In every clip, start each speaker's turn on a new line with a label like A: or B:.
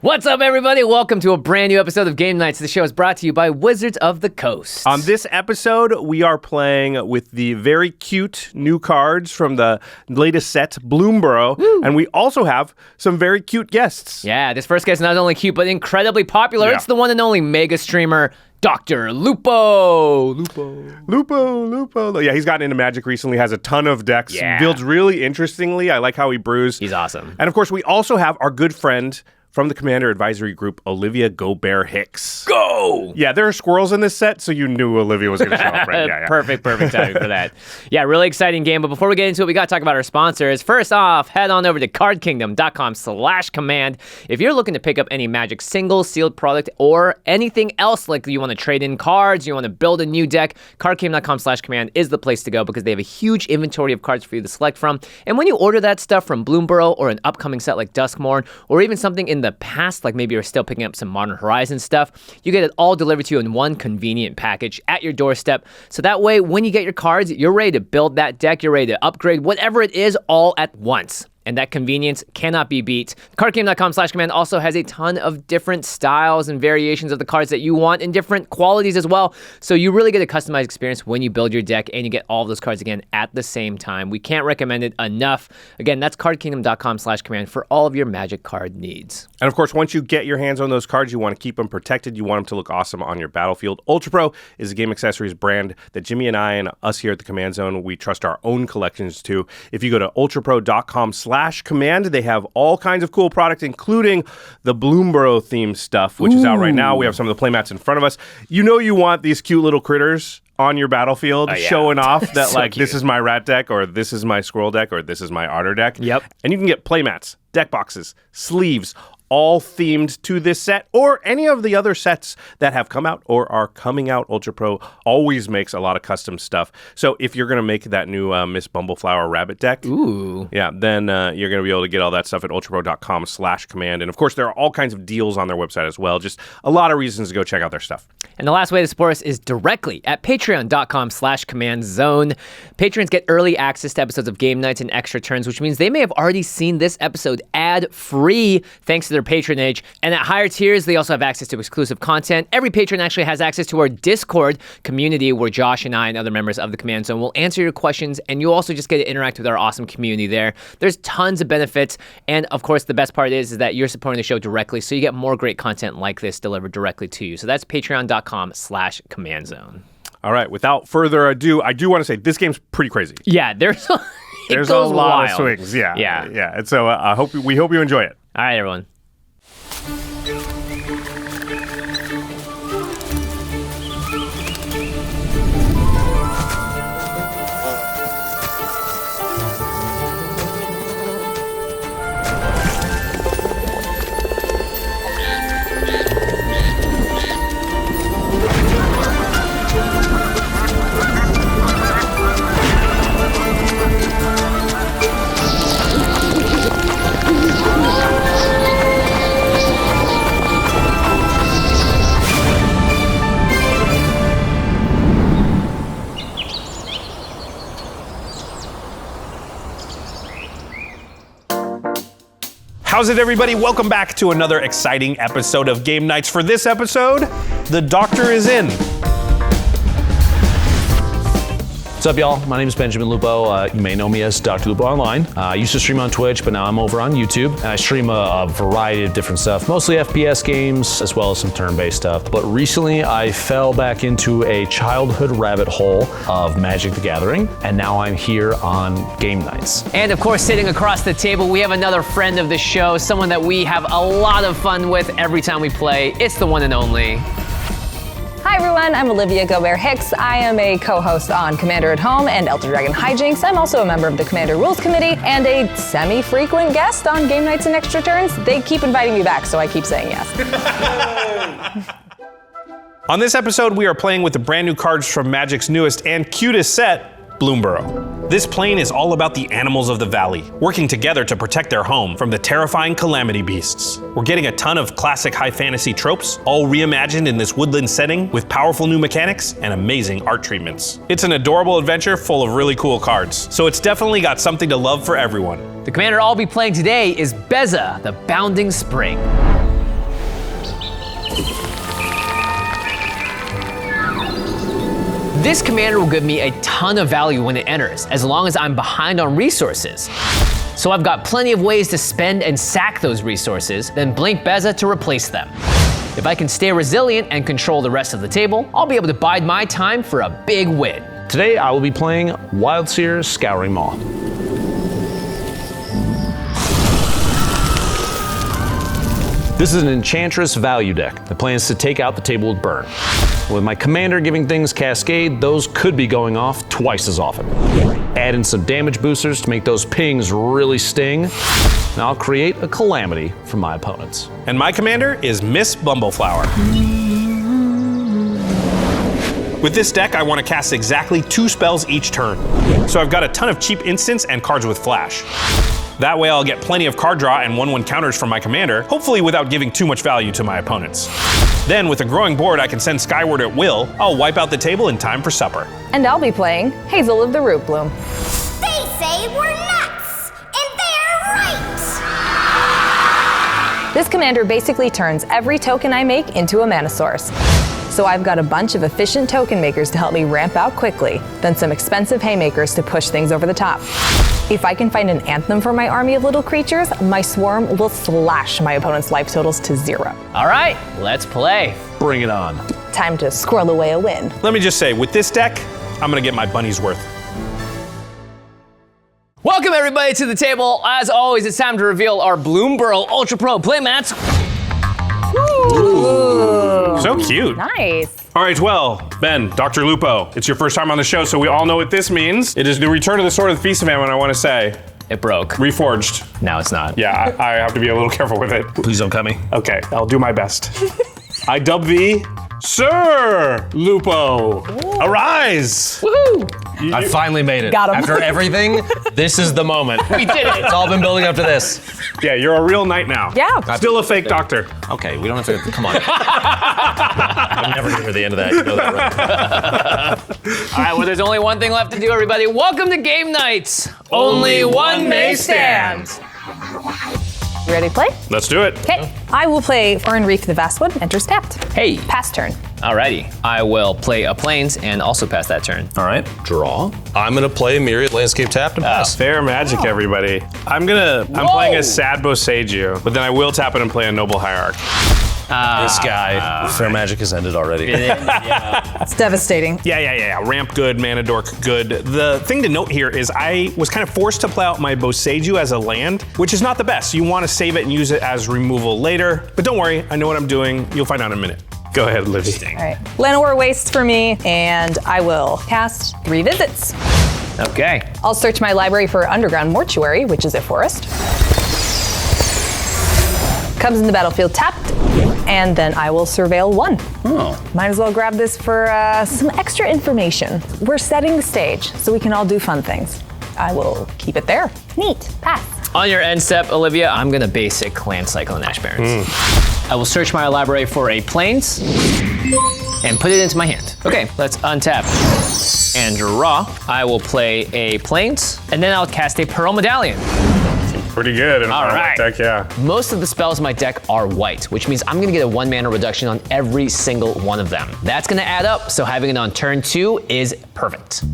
A: What's up, everybody? Welcome to a brand new episode of Game Nights. The show is brought to you by Wizards of the Coast.
B: On this episode, we are playing with the very cute new cards from the latest set, Bloomburrow. Woo. And we also have some very cute guests.
A: Yeah, this first guest is not only cute, but incredibly popular. Yeah. It's the one and only mega streamer, Dr. Lupo.
B: Lupo. Yeah, he's gotten into Magic recently, has a ton of decks, builds really interestingly. I like how he brews.
A: He's awesome.
B: And of course, we also have our good friend from the Commander Advisory Group, Olivia Gobert-Hicks.
A: Go!
B: Yeah, there are squirrels in this set, so you knew Olivia was going to show up, right? Yeah.
A: Perfect timing for that. Yeah, really exciting game. But before we get into it, we got to talk about our sponsors. First off, head on over to cardkingdom.com/command. If you're looking to pick up any Magic single, sealed product, or anything else, like you want to trade in cards, you want to build a new deck, cardkingdom.com/command is the place to go because they have a huge inventory of cards for you to select from. And when you order that stuff from Bloomburrow or an upcoming set like Duskmourn, or even something in the past, like maybe you're still picking up some Modern Horizons stuff, you get it all delivered to you in one convenient package at your doorstep. So that way, when you get your cards, you're ready to build that deck, you're ready to upgrade, whatever it is, all at once. And that convenience cannot be beat. Cardkingdom.com/command also has a ton of different styles and variations of the cards that you want in different qualities as well. So you really get a customized experience when you build your deck and you get all of those cards again at the same time. We can't recommend it enough. Again, that's cardkingdom.com/command for all of your Magic card needs.
B: And of course, once you get your hands on those cards, you want to keep them protected. You want them to look awesome on your battlefield. ULTRAPRO is a game accessories brand that Jimmy and I and us here at the Command Zone, we trust our own collections to. If you go to ultrapro.com/command, they have all kinds of cool products, including the Bloomburrow themed stuff, which is out right now. We have some of the playmats in front of us. You know you want these cute little critters on your battlefield showing off that, so like, cute. This is my rat deck, or this is my squirrel deck, or this is my otter deck.
A: Yep.
B: And you can get playmats, deck boxes, sleeves, all themed to this set or any of the other sets that have come out or are coming out. ULTRAPRO always makes a lot of custom stuff. So if you're going to make that new Miss Bumbleflower rabbit deck, then you're going to be able to get all that stuff at ultrapro.com/command. And of course, there are all kinds of deals on their website as well. Just a lot of reasons to go check out their stuff.
A: And the last way to support us is directly at patreon.com/command-zone. Patrons get early access to episodes of Game Nights and extra turns, which means they may have already seen this episode ad-free thanks to their patronage. And at higher tiers, they also have access to exclusive content. Every patron actually has access to our Discord community where Josh and I and other members of the Command Zone will answer your questions, and you also just get to interact with our awesome community there. There's tons of benefits, and of course, the best part is that you're supporting the show directly, so you get more great content like this delivered directly to you. So that's patreon.com/command zone.
B: All right, without further ado, I do want to say this game's pretty crazy.
A: Yeah, there's a lot
B: wild. Of swings. Yeah. And so we hope you enjoy it.
A: All right, everyone.
B: How's it, everybody? Welcome back to another exciting episode of Game Nights. For this episode, the Doctor is in.
C: What's up, y'all? My name is Benjamin Lupo. You may know me as Dr. Lupo online. I used to stream on Twitch, but now I'm over on YouTube. And I stream a variety of different stuff, mostly FPS games, as well as some turn-based stuff. But recently, I fell back into a childhood rabbit hole of Magic the Gathering, and now I'm here on Game Nights.
A: And of course, sitting across the table, we have another friend of the show, someone that we have a lot of fun with every time we play. It's the one and only.
D: Hi everyone, I'm Olivia Gobert-Hicks. I am a co-host on Commander at Home and Elder Dragon Hijinks. I'm also a member of the Commander Rules Committee and a semi-frequent guest on Game Nights and Extra Turns. They keep inviting me back, so I keep saying yes.
B: On this episode, we are playing with the brand new cards from Magic's newest and cutest set, Bloomburrow. This plane is all about the animals of the valley, working together to protect their home from the terrifying calamity beasts. We're getting a ton of classic high fantasy tropes, all reimagined in this woodland setting with powerful new mechanics and amazing art treatments. It's an adorable adventure full of really cool cards, so it's definitely got something to love for everyone.
A: The commander I'll be playing today is Beza, the Bounding Spring. This commander will give me a ton of value when it enters, as long as I'm behind on resources. So I've got plenty of ways to spend and sack those resources, then blink Beza to replace them. If I can stay resilient and control the rest of the table, I'll be able to bide my time for a big win.
C: Today I will be playing Wildsear Scouring Maw. This is an Enchantress value deck that plans to take out the table with burn. With my commander giving things Cascade, those could be going off twice as often. Add in some damage boosters to make those pings really sting, and I'll create a calamity for my opponents.
B: And my commander is Miss Bumbleflower. With this deck, I want to cast exactly 2 spells each turn. So I've got a ton of cheap instants and cards with flash. That way I'll get plenty of card draw and 1/1 counters from my commander, hopefully without giving too much value to my opponents. Then with a growing board I can send skyward at will, I'll wipe out the table in time for supper.
D: And I'll be playing Hazel of the Root Bloom.
E: They say we're nuts, and they're right!
D: This commander basically turns every token I make into a mana source. So I've got a bunch of efficient token makers to help me ramp out quickly, then some expensive haymakers to push things over the top. If I can find an anthem for my army of little creatures, my swarm will slash my opponent's life totals to 0.
A: All right, let's play.
C: Bring it on.
D: Time to squirrel away a win.
B: Let me just say, with this deck, I'm gonna get my bunny's worth.
A: Welcome everybody to the table. As always, it's time to reveal our Bloomburrow Ultra Pro playmats.
B: So cute.
D: Nice.
B: All right, well, Ben, Dr. Lupo, it's your first time on the show, so we all know what this means. It is the return of the Sword of the Feast of Famine, I want to say.
A: It broke.
B: Reforged.
A: Now it's not.
B: Yeah, I have to be a little careful with it.
C: Please don't cut me.
B: Okay, I'll do my best. I dub thee Sir Lupo. Arise.
A: Woohoo!
C: I finally made it.
D: Got him.
C: After everything, this is the moment.
A: We did it.
C: It's all been building up to this.
B: Yeah, you're a real knight now.
D: Yeah.
B: Still a fake doctor.
C: Okay, we don't have to, come on. I'm never gonna hear the end of that, you know that, right?
A: All right, well, there's only one thing left to do, everybody. Welcome to Game Nights. Only one may stand.
D: You ready to play?
B: Let's do it.
D: Okay. I will play Fern Reef the Vastwood, enters tapped.
A: Hey.
D: Pass turn.
A: Alrighty, I will play a Plains and also pass that turn.
C: All right, draw. I'm gonna play Myriad Landscape tapped and pass.
B: Fair magic, everybody. I'm playing a sad Boseiju, but then I will tap it and play a Noble Hierarch.
C: This guy, Fair Magic has ended already.
D: It's devastating.
B: Yeah. Ramp good, mana dork good. The thing to note here is I was kind of forced to play out my Boseiju as a land, which is not the best. You want to save it and use it as removal later, but don't worry, I know what I'm doing. You'll find out in a minute. Go ahead, Livy.
D: All right. Llanowar Wastes for me, and I will cast 3 visits.
A: Okay.
D: I'll search my library for Underground Mortuary, which is a forest. Comes in the battlefield tapped, and then I will surveil 1.
C: Oh.
D: Might as well grab this for some extra information. We're setting the stage so we can all do fun things. I will keep it there. Neat. Pass.
A: On your end step, Olivia, I'm gonna basic Land Cyclone Ash Barrens. I will search my library for a Plains and put it into my hand. Okay, let's untap and draw. I will play a Plains, and then I'll cast a Pearl Medallion.
B: Pretty good in a
A: All right.
B: deck, yeah.
A: Most of the spells in my deck are white, which means I'm gonna get a 1 mana reduction on every single one of them. That's gonna add up, so having it on turn 2 is perfect.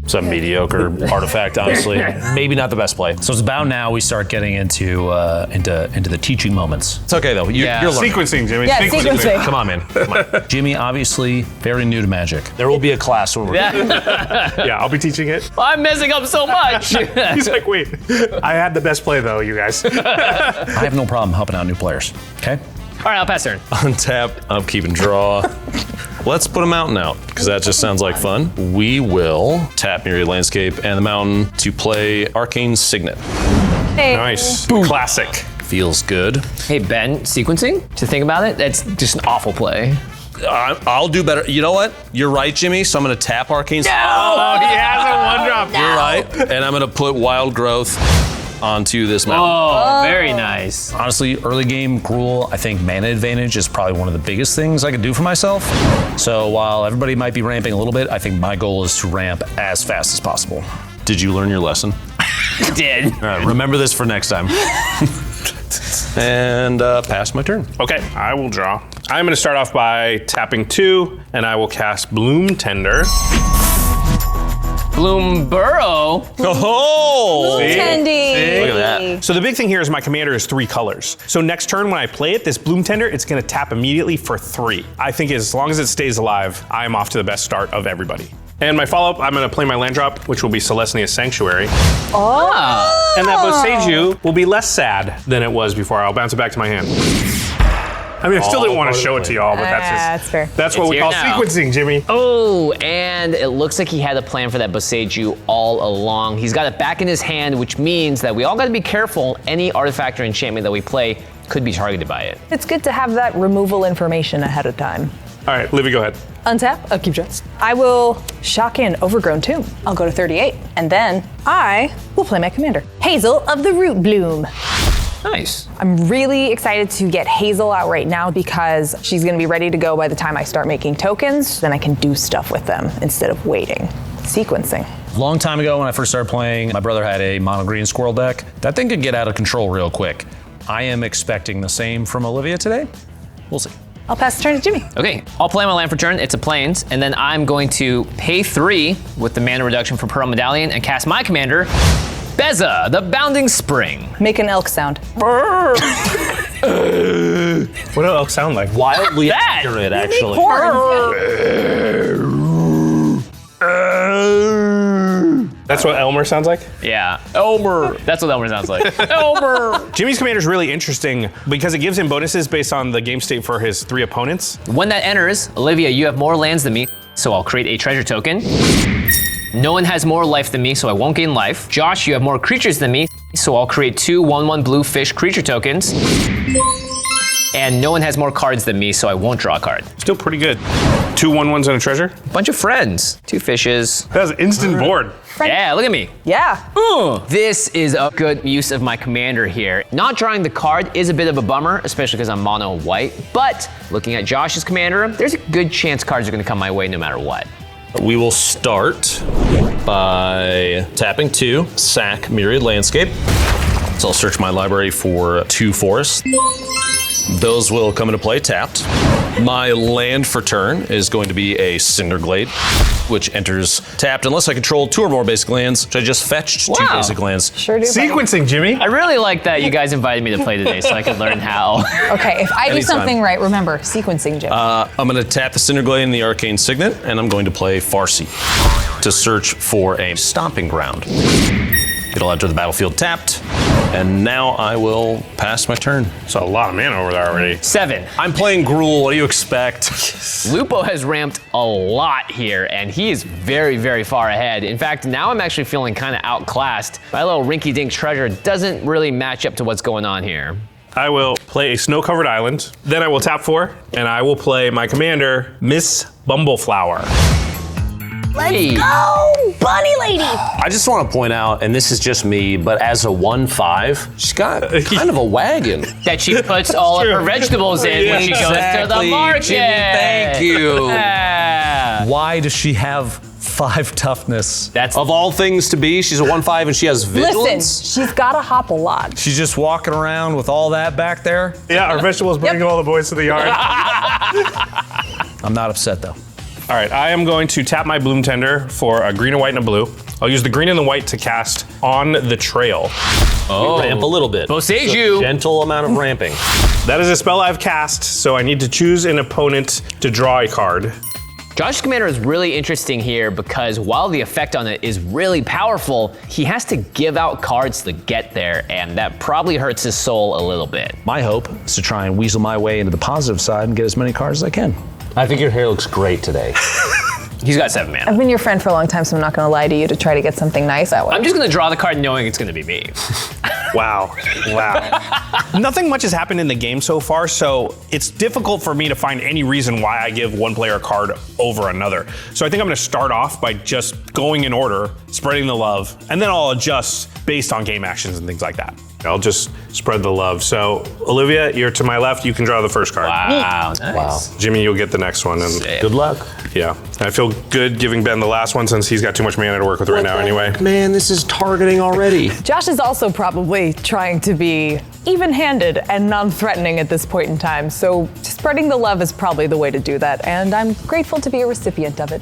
C: It's a mediocre artifact, honestly. Maybe not the best play.
F: So it's about now we start getting into the teaching moments.
C: It's okay though. You're learning.
B: Sequencing, Jimmy.
D: Yeah, sequencing.
C: Come on, man. Come on.
F: Jimmy, obviously very new to Magic.
C: There will be a class when we're
B: Yeah, I'll be teaching it.
A: I'm messing up so much.
B: He's like, wait, I had the best play though, you guys.
F: I have no problem helping out new players. Okay.
A: All right, I'll pass turn.
C: Untap, upkeep and draw. Let's put a mountain out, because that just sounds like fun. We will tap Myriad Landscape and the mountain to play Arcane Signet.
D: Hey.
B: Nice. Classic.
C: Feels good.
A: Hey, Ben, sequencing? To think about it, that's just an awful play.
C: I'll do better. You know what? You're right, Jimmy, so I'm gonna tap Arcane Signet.
B: Oh, he has a 1-drop.
C: You're right. And I'm gonna put Wild Growth onto this mountain.
A: Oh, very nice.
F: Honestly, early game Gruul, I think mana advantage is probably one of the biggest things I could do for myself. So while everybody might be ramping a little bit, I think my goal is to ramp as fast as possible.
C: Did you learn your lesson?
A: Did.
C: All right, remember this for next time. and pass my turn.
B: Okay, I will draw. I'm going to start off by tapping 2, and I will cast Bloom Tender.
A: Bloomburrow.
C: Oh!
D: Tendy.
C: Look at that.
B: So the big thing here is my commander is 3 colors. So next turn when I play it, this Bloom Tender, it's going to tap immediately for 3. I think as long as it stays alive, I am off to the best start of everybody. And my follow-up, I'm going to play my land drop, which will be Celestia's Sanctuary.
D: Oh.
B: And that Boseiju will be less sad than it was before. I'll bounce it back to my hand. I mean, I still didn't want to show it to y'all, but
D: That's fair.
B: that's what
A: It's
B: we
A: here
B: call
A: now.
B: sequencing, Jimmy.
A: Oh, and it looks like he had a plan for that Boseiju all along. He's got it back in his hand, which means that we all got to be careful. Any artifact or enchantment that we play could be targeted by it.
D: It's good to have that removal information ahead of time.
B: All right, Livy, go ahead.
D: Untap, upkeep dress. I will shock in Overgrown Tomb. I'll go to 38. And then I will play my commander, Hazel of the Root Bloom.
A: Nice.
D: I'm really excited to get Hazel out right now because she's gonna be ready to go by the time I start making tokens. Then I can do stuff with them instead of waiting. Sequencing.
C: Long time ago when I first started playing, my brother had a mono green squirrel deck. That thing could get out of control real quick. I am expecting the same from Olivia today. We'll see.
D: I'll pass the turn to Jimmy.
A: Okay, I'll play my land for turn. It's a plains, and then I'm going to pay 3 with the mana reduction for Pearl Medallion and cast my commander, Beza, the Bounding Spring.
D: Make an elk sound.
B: What do elk sound like?
C: Wildly
A: that?
C: accurate, actually.
B: That's what Elmer sounds like?
A: Yeah, Elmer. That's what Elmer sounds like. Elmer.
B: Jimmy's commander is really interesting because it gives him bonuses based on the game state for his 3 opponents.
A: When that enters, Olivia, you have more lands than me, so I'll create a treasure token. No one has more life than me, so I won't gain life. Josh, you have more creatures than me, so I'll create 2 1/1 blue fish creature tokens. And no one has more cards than me, so I won't draw a card.
B: Still pretty good. 2 1/1s and a treasure.
A: Bunch of friends, 2 fishes.
B: That's instant board.
A: Yeah, look at me.
D: Yeah.
A: This is a good use of my commander here. Not drawing the card is a bit of a bummer, especially because I'm mono white, but looking at Josh's commander, there's a good chance cards are gonna come my way no matter what.
C: We will start by tapping 2, sack Myriad Landscape. So I'll search my library for 2 forests. Those will come into play tapped. My land for turn is going to be a Cinderglade, which enters tapped unless I control 2 or more basic lands, which I just fetched 2
A: Wow.
C: basic lands.
D: Sure do. buddy.
B: Sequencing, Jimmy.
A: I really like that you guys invited me to play today so I could learn how.
D: Okay, if I do
C: Anytime.
D: something right, remember, sequencing, Jim.
C: I'm going to tap the Cinderglade and the Arcane Signet, and I'm going to play Farsi to search for a stomping ground. It'll enter the battlefield tapped, and now I will pass my turn.
B: It's a lot of mana over there already.
A: 7.
C: I'm playing Gruul, what do you expect?
A: Lupo has ramped a lot here, and he is very, very far ahead. In fact, now I'm actually feeling kind of outclassed. My little rinky-dink treasure doesn't really match up to what's going on here.
B: I will play a snow-covered island. Then I will tap 4, and I will play my commander, Miss Bumbleflower.
A: Hey.
D: Oh, bunny lady!
C: I just want to point out, and this is just me, but as a 1/5, she's got kind of a wagon.
A: That she puts all of her vegetables in when she goes to the
C: Exactly,
A: market.
C: Jimmy, thank you.
A: Yeah.
C: Why does she have 5 toughness?
A: That's-
C: of all things to be, she's a 1/5 and she has vigilance.
D: Listen, she's gotta hop a lot.
C: She's just walking around with all that back there.
B: Yeah, our vegetables bring all the boys to the yard.
C: I'm not upset though.
B: All right, I am going to tap my Bloom Tender for a green, a white, and a blue. I'll use the green and the white to cast On the Trail.
C: Oh, ramp a little bit.
A: Boseiju.
C: Gentle amount of ramping.
B: That is a spell I've cast, so I need to choose an opponent to draw a card.
A: Josh's commander is really interesting here because while the effect on it is really powerful, he has to give out cards to get there, and that probably hurts his soul a little bit.
C: My hope is to try and weasel my way into the positive side and get as many cards as I can. I think your hair looks great today.
A: He's got 7 mana.
D: I've been your friend for a long time, so I'm not gonna lie to you to try to get something nice out of
A: I'm just gonna draw the card knowing it's gonna be me.
B: Wow. Nothing much has happened in the game so far, so it's difficult for me to find any reason why I give one player a card over another. So I think I'm gonna start off by just going in order, spreading the love, and then I'll adjust based on game actions and things like that. I'll just spread the love. So, Olivia, you're to my left. You can draw the first card.
A: Wow, nice.
B: Jimmy, you'll get the next one. And
C: Good luck.
B: yeah, I feel good giving Ben the last one since he's got too much mana to work with right now anyway.
C: Man, this is targeting already.
D: Josh is also probably trying to be even-handed and non-threatening at this point in time, so spreading the love is probably the way to do that, and I'm grateful to be a recipient of it.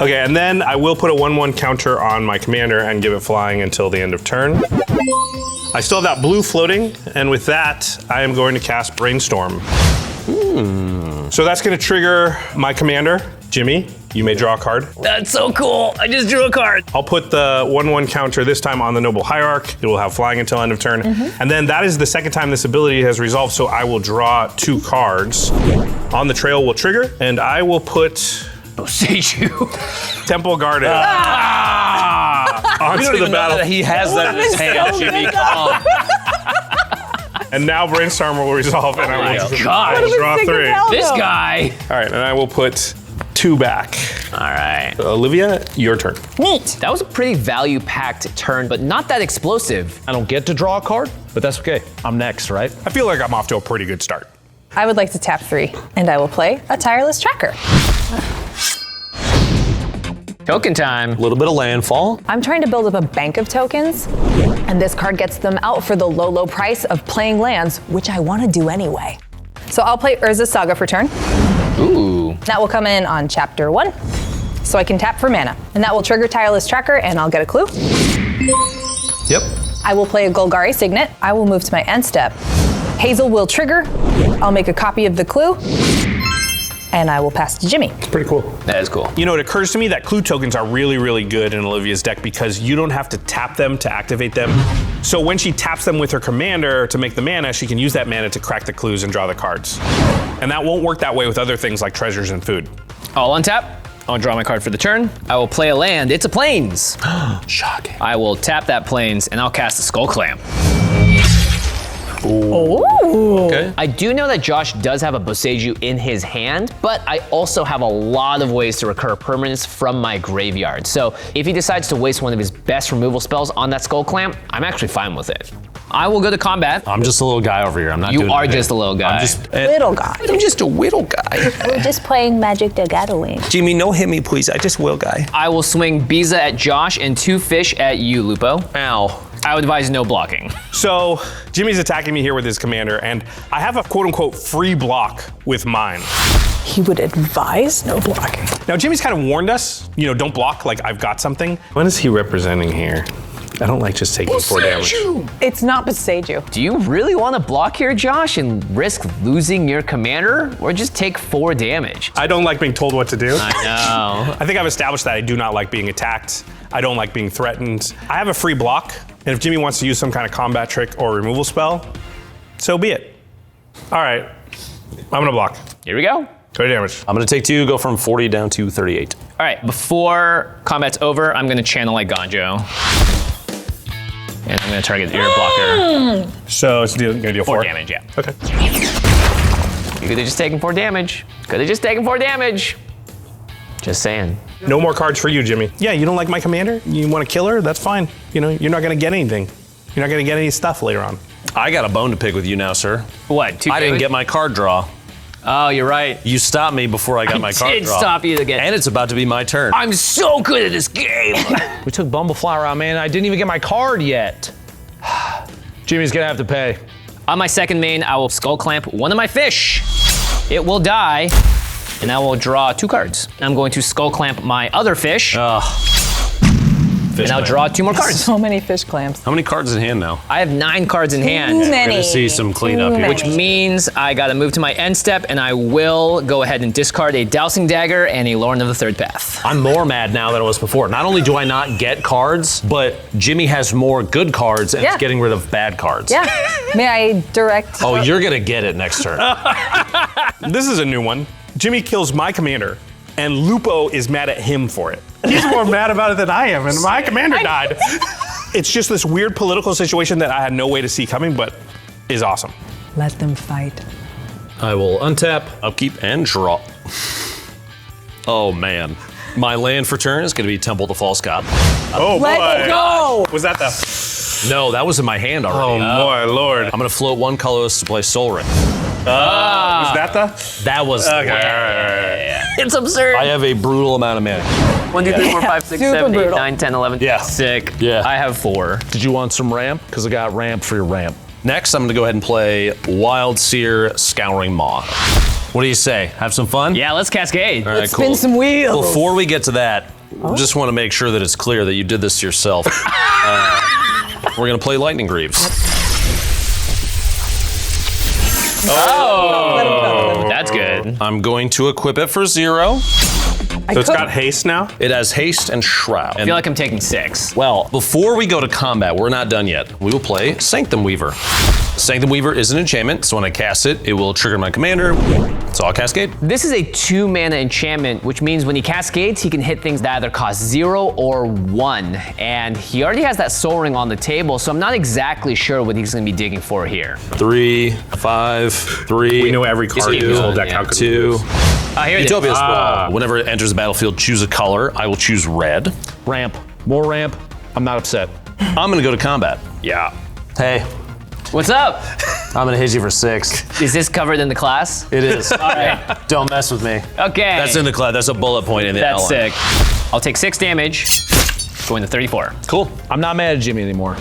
B: Okay, and then I will put a 1/1 counter on my commander and give it flying until the end of turn. I still have that blue floating, and with that, I am going to cast Brainstorm. So that's going to trigger my commander, Jimmy. You may draw a card.
A: That's so cool. I just drew a card.
B: I'll put the 1/1 counter this time on the Noble Hierarch. It will have flying until end of turn. And then that is the second time this ability has resolved, so I will draw 2 cards. On the trail will trigger, and I will put
A: Boseiju.
B: Temple Garden
C: You
B: onto
C: don't
B: the
C: even know that
B: battle.
C: he has that in his hand, Jimmy. Come on.
B: And now Brainstorm will resolve, and I will
A: God.
B: I will draw 3.
A: This guy.
B: All right, and I will put 2 back.
A: All right.
B: Olivia, your turn.
D: Neat.
A: That was a pretty value-packed turn, but not that explosive.
C: I don't get to draw a card, but that's okay. I'm next, right?
B: I feel like I'm off to a pretty good start.
D: I would like to tap 3, and I will play a Tireless Tracker.
A: Token time.
C: A little bit of landfall.
D: I'm trying to build up a bank of tokens, and this card gets them out for the low, low price of playing lands, which I want to do anyway. So I'll play Urza's Saga for turn.
A: Ooh.
D: That will come in on chapter 1, so I can tap for mana. And that will trigger Tireless Tracker, and I'll get a clue.
C: Yep.
D: I will play a Golgari Signet. I will move to my end step. Hazel will trigger. I'll make a copy of the clue, and I will pass to Jimmy.
B: Pretty cool.
A: That is cool.
B: You know, it occurs to me that clue tokens are really, really good in Olivia's deck because you don't have to tap them to activate them. So when she taps them with her commander to make the mana, she can use that mana to crack the clues and draw the cards. And that won't work that way with other things like treasures and food.
A: I'll untap. I'll draw my card for the turn. I will play a land. It's a plains.
C: Shocking.
A: I will tap that plains, and I'll cast a Skull Clamp.
C: Okay.
A: I do know that Josh does have a Boseiju in his hand, but I also have a lot of ways to recur permanents from my graveyard. So if he decides to waste one of his best removal spells on that Skull Clamp, I'm actually fine with it. I will go to combat.
C: I'm just a little guy over here. I'm not doing
A: You are
C: anything.
A: just a little guy.
C: I'm just
D: Little guy.
C: I'm just a whittle guy.
G: We're just playing Magic the Gathering.
C: Jimmy, no hit me, please. I just will guy.
A: I will swing Beza at Josh and 2 fish at you, Lupo.
C: Ow.
A: I would advise no blocking.
B: So Jimmy's attacking me here with his commander, and I have a quote unquote free block with mine.
D: He would advise no blocking.
B: Now Jimmy's kind of warned us, you know, don't block, like I've got something. What is he representing here? I don't like just taking 4 damage.
D: It's not Boseiju.
A: Do you really want to block here, Josh, and risk losing your commander? Or just take 4 damage?
B: I don't like being told what to do.
A: I know.
B: I think I've established that I do not like being attacked. I don't like being threatened. I have a free block, and if Jimmy wants to use some kind of combat trick or removal spell, so be it. All right, I'm gonna block.
A: Here we go.
B: 20 damage.
C: I'm gonna take 2, go from 40 down to 38.
A: All right, before combat's over, I'm gonna channel like Ganjo. And I'm gonna target your blocker.
B: So it's gonna deal
A: 4
B: 4
A: damage, yeah.
B: Okay.
A: You could have just taken 4 damage. Could have just taken 4 damage. Just saying.
B: No more cards for you, Jimmy. Yeah, you don't like my commander? You want to kill her? That's fine. You know, you're not gonna get anything. You're not gonna get any stuff later on.
C: I got a bone to pick with you now, sir.
A: What, 2
C: I didn't
A: damage?
C: get my card draw.
A: Oh, you're right.
C: You stopped me before I got my card
A: did
C: draw.
A: stop you to get.
C: And it's about to be my turn.
A: I'm so good at this game.
C: We took Bumbleflower out, man. I didn't even get my card yet. Jimmy's gonna have to pay.
A: On my second main, I will Skull Clamp one of my fish. It will die, and I will draw 2 cards. I'm going to Skull Clamp my other fish, and I'll draw 2 more cards.
D: So many fish clamps.
C: How many cards in hand now?
A: I have 9 cards in hand.
D: Too many.
C: We're gonna see some cleanup
D: Too
C: here.
D: many.
A: Which means I gotta move to my end step, and I will go ahead and discard a Dowsing Dagger and a Lorn of the Third Path.
C: I'm more mad now than I was before. Not only do I not get cards, but Jimmy has more good cards and
D: Yeah.
C: is getting rid of bad cards.
D: Yeah. May I direct?
C: Oh, you're gonna get it next turn.
B: This is a new one. Jimmy kills my commander, and Lupo is mad at him for it. He's more mad about it than I am, and my commander died. It's just this weird political situation that I had no way to see coming, but is awesome.
D: Let them fight.
C: I will untap, upkeep, and draw. Oh man. My land for turn is gonna be Temple to False God.
B: Oh
D: Let
B: boy.
D: it go.
B: Was that the
C: No, that was in my hand
B: Oh,
C: already.
B: my lord.
C: I'm gonna float one colorless to play Soul Ring.
B: Was that the?
C: That was.
B: Okay, all right.
A: It's absurd.
C: I have a brutal amount of mana.
A: 1, 2, 3, 4, 5, 6,
D: Super
A: 7, 8,
D: brutal.
A: 9, 10, 11.
C: Yeah.
A: Sick.
C: Yeah.
A: I have 4.
C: Did you want some ramp? Because I got ramp for your ramp. Next, I'm gonna go ahead and play Wildsear Scouring Maw. What do you say? Have some fun?
A: Yeah, let's cascade.
C: All right,
D: Spin
C: cool.
D: some wheels.
C: Before we get to that, just want to make sure that it's clear that you did this yourself. We're gonna play Lightning Greaves.
A: Oh, that's good.
C: I'm going to equip it for 0.
B: So it's got haste now?
C: It has haste and shroud.
A: I feel like I'm taking 6.
C: Well, before we go to combat, we're not done yet. We will play Sanctum Weaver. Sanctum Weaver is an enchantment, so when I cast it, it will trigger my commander. So I'll cascade.
A: This is a 2 mana enchantment, which means when he cascades, he can hit things that either cost 0 or 1. And he already has that Soul Ring on the table, so I'm not exactly sure what he's gonna be digging for here.
C: 3, 5, 3.
B: We know every card in this whole deck. How could we
C: 2.
B: lose?
A: Here it is.
C: Utopia Sprawl. Whenever it enters the battlefield, choose a color. I will choose red. Ramp. More ramp. I'm not upset. I'm gonna go to combat.
B: Yeah.
F: Hey,
A: What's up?
F: I'm gonna hit you for 6.
A: Is this covered in the class?
F: It is. All right. Don't mess with me.
A: Okay.
C: That's in the class. That's a bullet point in the
A: That's
C: outline.
A: sick. I'll take 6 damage, going to 34.
C: Cool.
H: I'm not mad at Jimmy anymore.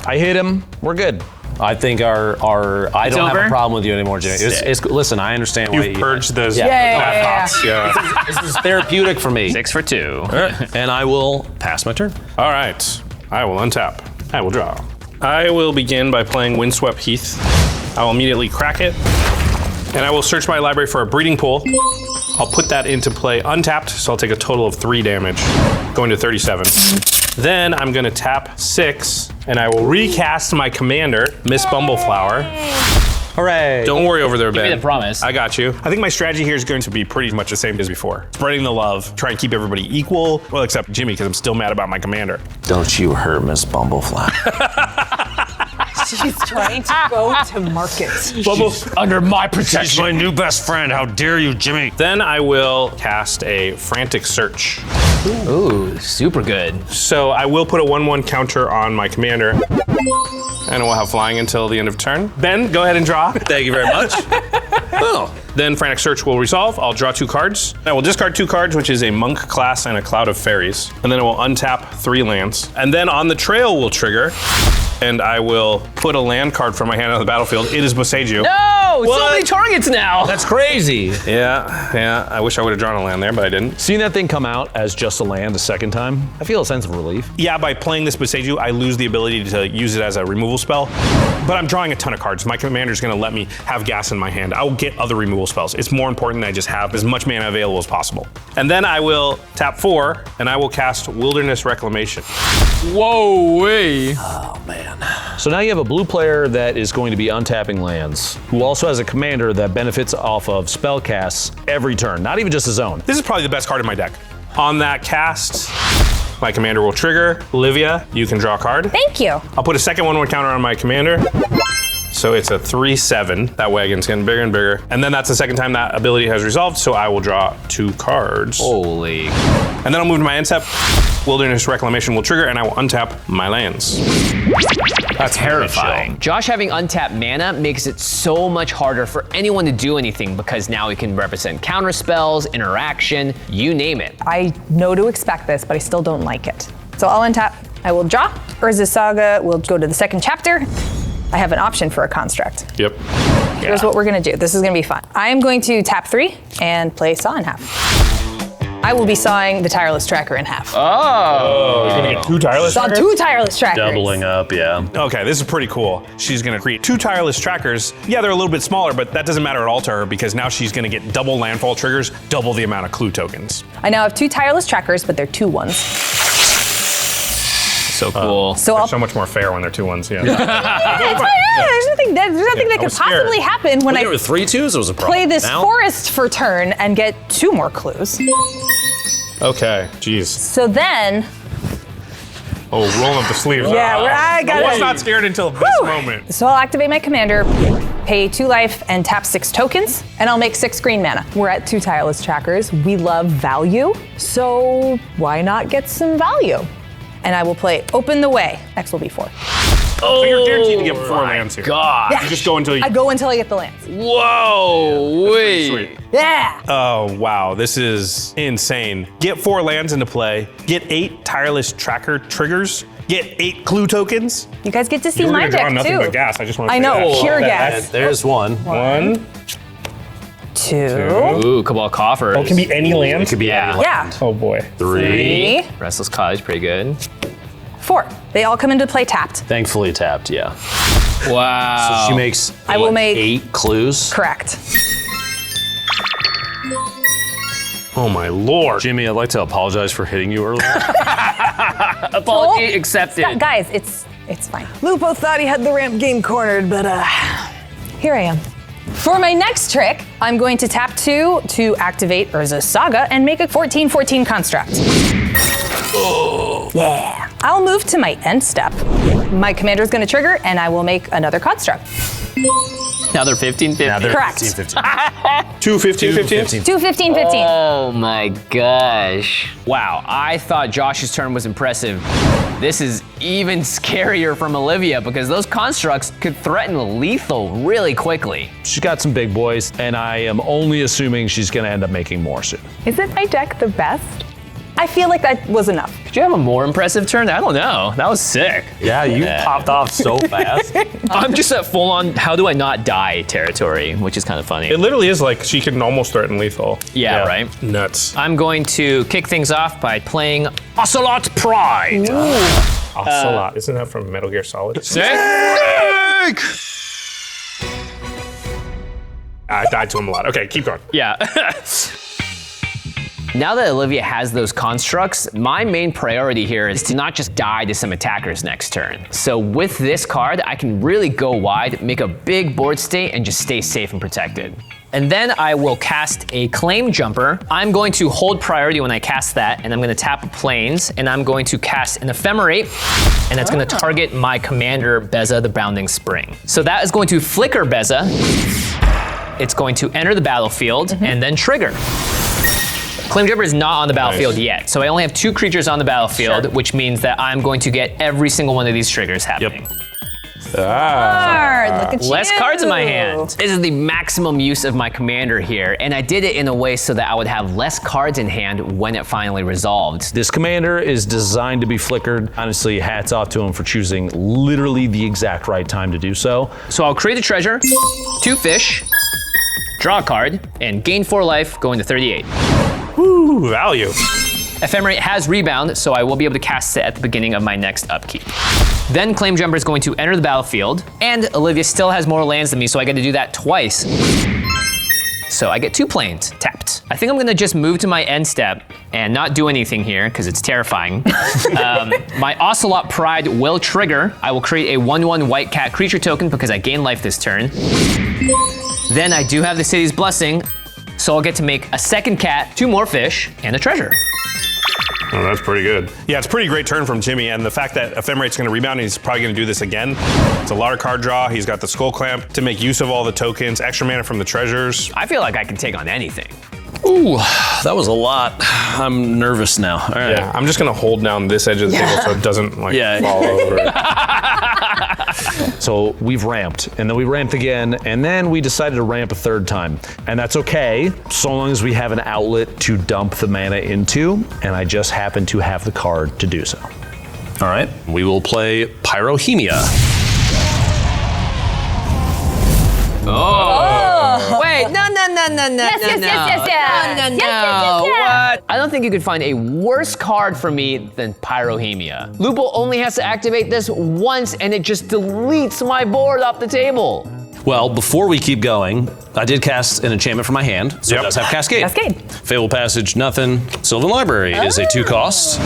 H: I hit him. We're good.
F: I think I don't have
A: over?
F: a problem with you anymore, Jimmy. Listen, I understand why
B: You've purged those
F: Yeah.
B: bad thoughts. Yeah.
F: This is therapeutic for me.
A: 6 for 2.
C: All right. And I will pass my turn.
B: All right. I will untap. I will draw. I will begin by playing Windswept Heath. I will immediately crack it. And I will search my library for a breeding pool. I'll put that into play untapped, so I'll take a total of 3 damage, going to 37. Then I'm gonna tap 6, and I will recast my commander, Miss Bumbleflower.
F: Hooray.
B: Don't worry over there, Ben.
A: Give me the promise.
B: I got you. I think my strategy here is going to be pretty much the same as before. Spreading the love, try and keep everybody equal. Well, except Jimmy, because I'm still mad about my commander.
F: Don't you hurt Miss Bumbleflower.
D: She's trying to go to market.
A: Under my protection.
C: She's my new best friend. How dare you, Jimmy?
B: Then I will cast a Frantic Search.
A: Ooh, super good.
B: So I will put a 1/1 counter on my commander. And we'll have flying until the end of turn. Ben, go ahead and draw.
C: Thank you very much. Oh.
B: Then Frantic Search will resolve. I'll draw 2 cards. I will discard 2 cards, which is a Monk class and a Cloud of Fairies. And then I will untap 3 lands. And then On the Trail will trigger. And I will put a land card from my hand on the battlefield. It is Boseiju.
A: No, so many targets now.
H: That's crazy.
B: Yeah. I wish I would have drawn a land there, but I didn't.
H: Seeing that thing come out as just a land a second time, I feel a sense of relief.
B: Yeah, by playing this Boseiju, I lose the ability to use it as a removal spell. But I'm drawing a ton of cards. My commander's gonna let me have gas in my hand. I will get other removal spells. It's more important that I just have as much mana available as possible. And then I will tap 4, and I will cast Wilderness Reclamation.
A: Whoa, way.
F: Oh, man.
H: So now you have a blue player that is going to be untapping lands, who also has a commander that benefits off of spell casts every turn, not even just his own.
B: This is probably the best card in my deck. On that cast, my commander will trigger. Olivia, you can draw a card.
D: Thank you.
B: I'll put a second 1/1 counter on my commander. So it's a 3/7. That wagon's getting bigger and bigger. And then that's the second time that ability has resolved, so I will draw 2 cards.
A: Holy.
B: And then I'll move to my end step. Wilderness Reclamation will trigger, and I will untap my lands.
A: That's terrifying. Josh having untapped mana makes it so much harder for anyone to do anything because now he can represent counter spells, interaction, you name it.
D: I know to expect this, but I still don't like it. So I'll untap. I will draw. Urza's Saga will go to the second chapter. I have an option for a construct.
B: Yep.
D: Here's what we're gonna do. This is gonna be fun. I am going to tap 3 and play Saw in half. I will be sawing the Tireless Tracker in half.
B: Oh, you're gonna get 2 Tireless
D: Saw
B: Trackers?
D: 2 Tireless Trackers.
C: Doubling up, yeah.
B: Okay, this is pretty cool. She's gonna create 2 Tireless Trackers. Yeah, they're a little bit smaller, but that doesn't matter at all to her because now she's gonna get double landfall triggers, double the amount of clue tokens.
D: I now have 2 Tireless Trackers, but they're 2 ones.
A: So cool.
D: So
B: They're
D: I'll
B: so much more fair when they're 2 ones, yeah.
D: It's fine. Yeah, there's nothing that
B: I
D: could
B: was scared.
D: possibly happen when
C: There
D: I
C: were 3 twos. It was a problem.
D: play this
C: Now?
D: forest for turn and get 2 more clues.
B: Okay, jeez.
D: So then,
B: Oh, rolling up the sleeves.
D: Yeah, I got
B: was
D: it.
B: not scared until this moment.
D: so I'll activate my commander, pay 2 life, and tap 6 tokens, and I'll make 6 green mana. We're at 2 Tireless Trackers. We love value, so why not get some value? and I will play Open the Way. X will be 4.
B: So you're guaranteed to get 4 lands here.
A: God.
D: Yeah.
B: You just go until you.
D: I go until I get the lands.
A: Whoa, wait.
B: Sweet.
D: Yeah.
B: Oh, wow. This is insane. Get 4 lands into play. Get 8 tireless tracker triggers. Get 8 clue tokens.
D: You guys get to see
B: We're
D: my
B: gonna draw
D: deck
B: nothing
D: too.
B: but gas. I just want to
D: I know,
B: that.
D: pure
B: That-
D: gas.
C: There's one.
B: 1.
D: 2.
A: Ooh, Cabal Coffers.
B: Oh, it can be any land?
C: It could be
A: Yeah.
C: any
D: Yeah.
C: land.
B: Oh, boy.
C: 3.
D: 3.
A: Restless Cottage, pretty good.
D: 4. They all come into play tapped.
C: Thankfully tapped, yeah.
A: Wow.
C: She makes
D: I will make
C: 8 clues.
D: Correct.
B: Oh, my Lord.
C: Jimmy, I'd like to apologize for hitting you earlier.
A: Apology accepted.
D: Guys, it's fine. Lupo thought he had the ramp game cornered, but here I am. For my next trick, I'm going to tap 2 to activate Urza's Saga and make a 14/14 construct. Oh. Yeah. I'll move to my end step. My commander is going to trigger, and I will make another construct.
A: Now they're 15-15.
C: Now they're
D: Correct.
C: 15.
B: 2 15 15?
D: 2 15/15.
A: Oh my gosh. Wow, I thought Josh's turn was impressive. This is even scarier from Olivia because those constructs could threaten lethal really quickly.
C: She's got some big boys, and I am only assuming she's gonna end up making more soon.
D: Isn't my deck the best? I feel like that was enough.
A: Could you have a more impressive turn? I don't know. That was sick.
C: Yeah, you popped off so fast.
A: I'm just at full on how do I not die territory, which is kind of funny.
B: It literally is like she can almost threaten lethal.
A: Yeah, right?
B: Nuts.
A: I'm going to kick things off by playing Ocelot Pride.
B: Ocelot. Isn't that from Metal Gear Solid? I died to him a lot. Okay, keep going.
A: Yeah. Now that Olivia has those constructs, my main priority here is to not just die to some attackers next turn. So with this card, I can really go wide, make a big board state, and just stay safe and protected. And then I will cast a Claim Jumper. I'm going to hold priority when I cast that, and I'm going to tap a Plains, and I'm going to cast an Ephemerate, and that's going to target my commander, Beza, the Bounding Spring. So that is going to flicker Beza. It's going to enter the battlefield, and then trigger. Claim Jumper is not on the battlefield yet, so I only have 2 creatures on the battlefield, which means that I'm going to get every single one of these triggers happening.
D: Hard, look at you.
A: Less cards in my hand. This is the maximum use of my commander here, and I did it in a way so that I would have less cards in hand when it finally resolved.
C: This commander is designed to be flickered. Honestly, hats off to him for choosing literally the exact right time to do so.
A: So I'll create a treasure, 2 fish, draw a card, and gain 4 life, going to 38.
B: Woo, value.
A: Ephemerate has rebound, so I will be able to cast it at the beginning of my next upkeep. Then Claim Jumper is going to enter the battlefield, and Olivia still has more lands than me, so I get to do that twice. So I get 2 plains tapped. I think I'm gonna just move to my end step and not do anything here, because it's terrifying. My Ocelot Pride will trigger. I will create a 1/1 white cat creature token because I gain life this turn. Then I do have the City's Blessing, so I'll get to make a second cat, 2 more fish, and a treasure.
B: Oh, that's pretty good. Yeah, it's a pretty great turn from Jimmy, and the fact that Ephemerate's going to rebound, and he's probably going to do this again. It's a lot of card draw. He's got the Skull Clamp to make use of all the tokens, extra mana from the treasures.
A: I feel like I can take on anything.
C: Ooh, that was a lot. I'm nervous now. All right.
B: Yeah, I'm just going to hold down this edge of the table so it doesn't fall over.
C: So we've ramped, and then we ramped again, and then we decided to ramp a 3rd time. And that's okay, so long as we have an outlet to dump the mana into, and I just happen to have the card to do so.
F: All right, we will play Pyrohemia.
A: Wait, no. What? I don't think you could find a worse card for me than Pyrohemia. Lupo only has to activate this once and it just deletes my board off the table.
F: Well, before we keep going, I did cast an enchantment from my hand, so it does have Cascade.
D: Cascade.
F: Fable Passage, nothing. Sylvan Library is a 2 cost.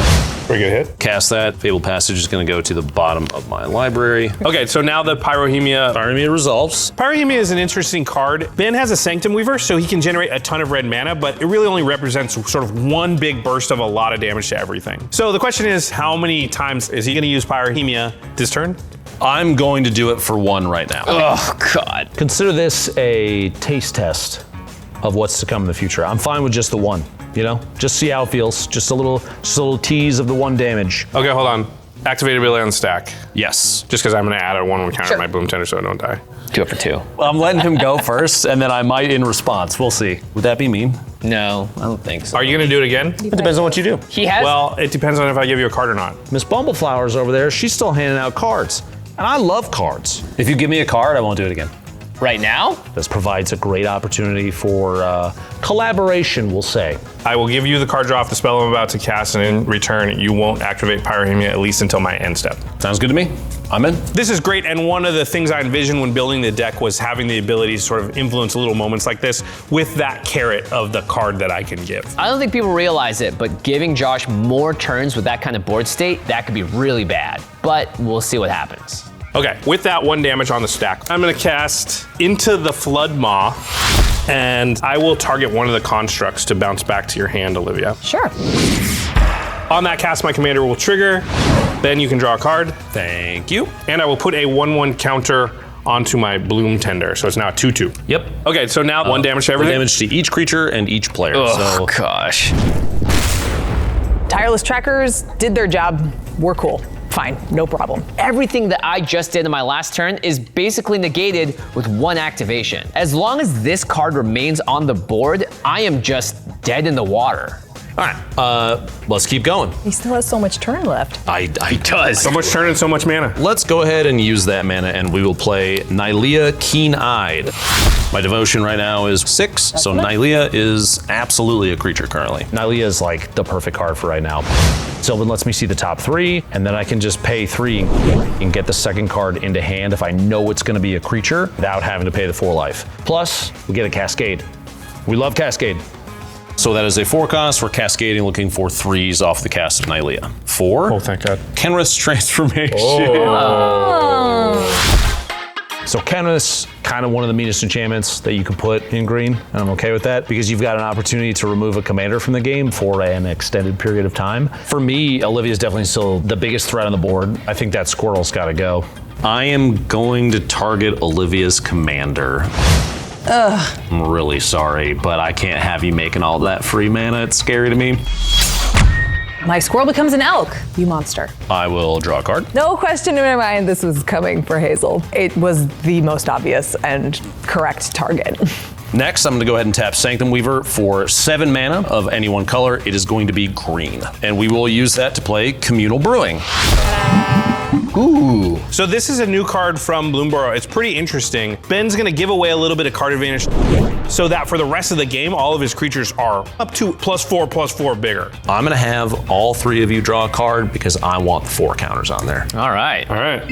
B: Pretty good hit.
F: Cast that. Fable Passage is going to go to the bottom of my library.
B: Okay, so now the Pyrohemia.
F: Pyrohemia resolves.
B: Pyrohemia is an interesting card. Ben has a Sanctum Weaver, so he can generate a ton of red mana, but it really only represents sort of one big burst of a lot of damage to everything. So the question is, how many times is he going to use Pyrohemia this turn?
F: I'm going to do it for 1 right now.
A: Oh, God.
C: Consider this a taste test of what's to come in the future. I'm fine with just the 1. You know, just see how it feels. Just a little tease of the 1 damage.
I: Okay, hold on. Activate ability on the stack.
C: Yes.
I: Just because I'm going to add a 1/1 counter to my boom tender so I don't die.
A: 2 for 2.
C: I'm letting him go first, and then I might in response. We'll see. Would that be mean?
A: No, I don't think so.
I: Are you going to do it again?
C: It depends on what you do.
A: He has.
I: Well, it depends on if I give you a card or not.
C: Miss Bumbleflower's over there. She's still handing out cards. And I love cards. If you give me a card, I won't do it again.
A: Right now?
C: This provides a great opportunity for collaboration, we'll say.
I: I will give you the card draw off the spell I'm about to cast, and in return, you won't activate Pyrohemia at least until my end step.
C: Sounds good to me. I'm in.
I: This is great, and one of the things I envisioned when building the deck was having the ability to sort of influence little moments like this with that carrot of the card that I can give.
A: I don't think people realize it, but giving Josh more turns with that kind of board state, that could be really bad. But we'll see what happens.
I: Okay, with that 1 damage on the stack, I'm gonna cast Into the Flood Maw, and I will target one of the constructs to bounce back to your hand, Olivia.
D: Sure.
I: On that cast, my commander will trigger. Then you can draw a card.
C: Thank you.
I: And I will put a 1/1 counter onto my Bloom Tender, so it's now a 2/2.
C: Yep.
I: Okay, so now 1 damage to everything.
C: 1 damage to each creature and each player.
A: Oh, gosh.
D: Tireless trackers did their job. We're cool. Fine, no problem.
A: Everything that I just did in my last turn is basically negated with 1 activation. As long as this card remains on the board, I am just dead in the water.
C: All right, let's keep going.
D: He still has so much turn left.
C: He does.
I: So much turn and so much mana.
C: Let's go ahead and use that mana, and we will play Nylea Keen-Eyed. My devotion right now is 6, so Nylea is absolutely a creature currently. Nylea is like the perfect card for right now. Sylvan lets me see the top 3, and then I can just pay 3 and get the second card into hand if I know it's gonna be a creature without having to pay the 4 life. Plus, we get a Cascade. We love Cascade. So that is a 4 cost. We're cascading, looking for 3s off the cast of Nylea. 4.
I: Oh, thank God.
C: Kenrith's Transformation. So Kenrith's kind of one of the meanest enchantments that you can put in green, and I'm okay with that because you've got an opportunity to remove a commander from the game for an extended period of time. For me, Olivia's definitely still the biggest threat on the board. I think that squirrel's got to go. I am going to target Olivia's commander.
D: Ugh.
C: I'm really sorry, but I can't have you making all that free mana. It's scary to me.
D: My squirrel becomes an elk, you monster.
C: I will draw a card.
D: No question in my mind this was coming for Hazel. It was the most obvious and correct target.
C: Next, I'm gonna go ahead and tap Sanctum Weaver for 7 mana of any one color. It is going to be green. And we will use that to play Communal Brewing.
I: Ooh. So this is a new card from Bloomburrow. It's pretty interesting. Ben's gonna give away a little bit of card advantage so that for the rest of the game, all of his creatures are up to +4/+4 bigger.
C: I'm gonna have all 3 of you draw a card because I want the 4 counters on there.
A: All right.
I: All right.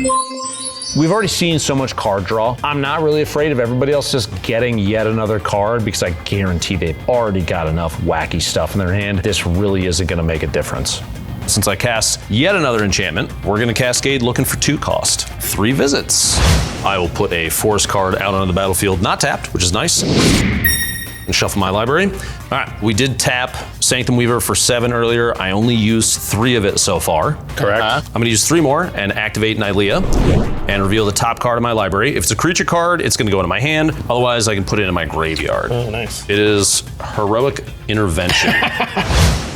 C: We've already seen so much card draw. I'm not really afraid of everybody else just getting yet another card because I guarantee they've already got enough wacky stuff in their hand. This really isn't gonna make a difference. Since I cast yet another enchantment, we're gonna cascade looking for 2 cost. 3 visits. I will put a forest card out onto the battlefield, not tapped, which is nice. And shuffle my library. All right, we did tap Sanctum Weaver for 7 earlier. I only used 3 of it so far.
I: Correct.
C: I'm gonna use 3 more and activate Nylea and reveal the top card of my library. If it's a creature card, it's gonna go into my hand. Otherwise, I can put it in my graveyard.
I: Oh, nice.
C: It is Heroic Intervention.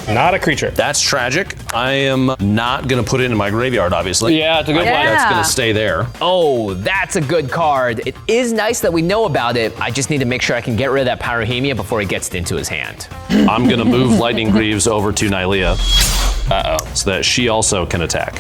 I: Not a creature.
C: That's tragic. I am not gonna put it in my graveyard, obviously.
A: Yeah, it's a good
D: Yeah.
C: That's gonna stay there.
A: Oh, that's a good card. It is nice that we know about it. I just need to make sure I can get rid of that Pyrohemia before he gets it into his hand.
C: I'm gonna move Lightning Greaves over to Nylea. So that she also can attack.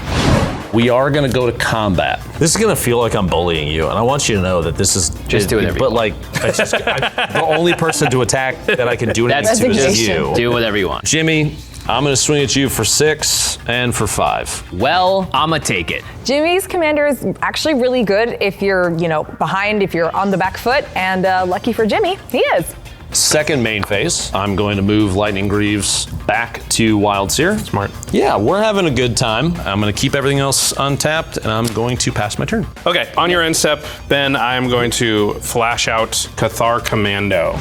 C: We are gonna go to combat. This is gonna feel like I'm bullying you, and I want you to know that this is
A: Just do whatever you
C: But
A: want.
C: like, the only person to attack that I can do anything
A: That's
C: to is
D: Resignation.
C: you.
A: Do whatever you want.
C: Jimmy, I'm gonna swing at you for 6 and for 5.
A: Well, I'ma take it.
D: Jimmy's commander is actually really good if you're, behind, if you're on the back foot, and lucky for Jimmy, he is.
C: Second main phase, I'm going to move Lightning Greaves back to Wildsear.
I: Smart.
C: Yeah, we're having a good time. I'm gonna keep everything else untapped, and I'm going to pass my turn.
I: Okay, on your end step, Ben, I'm going to flash out Cathar Commando.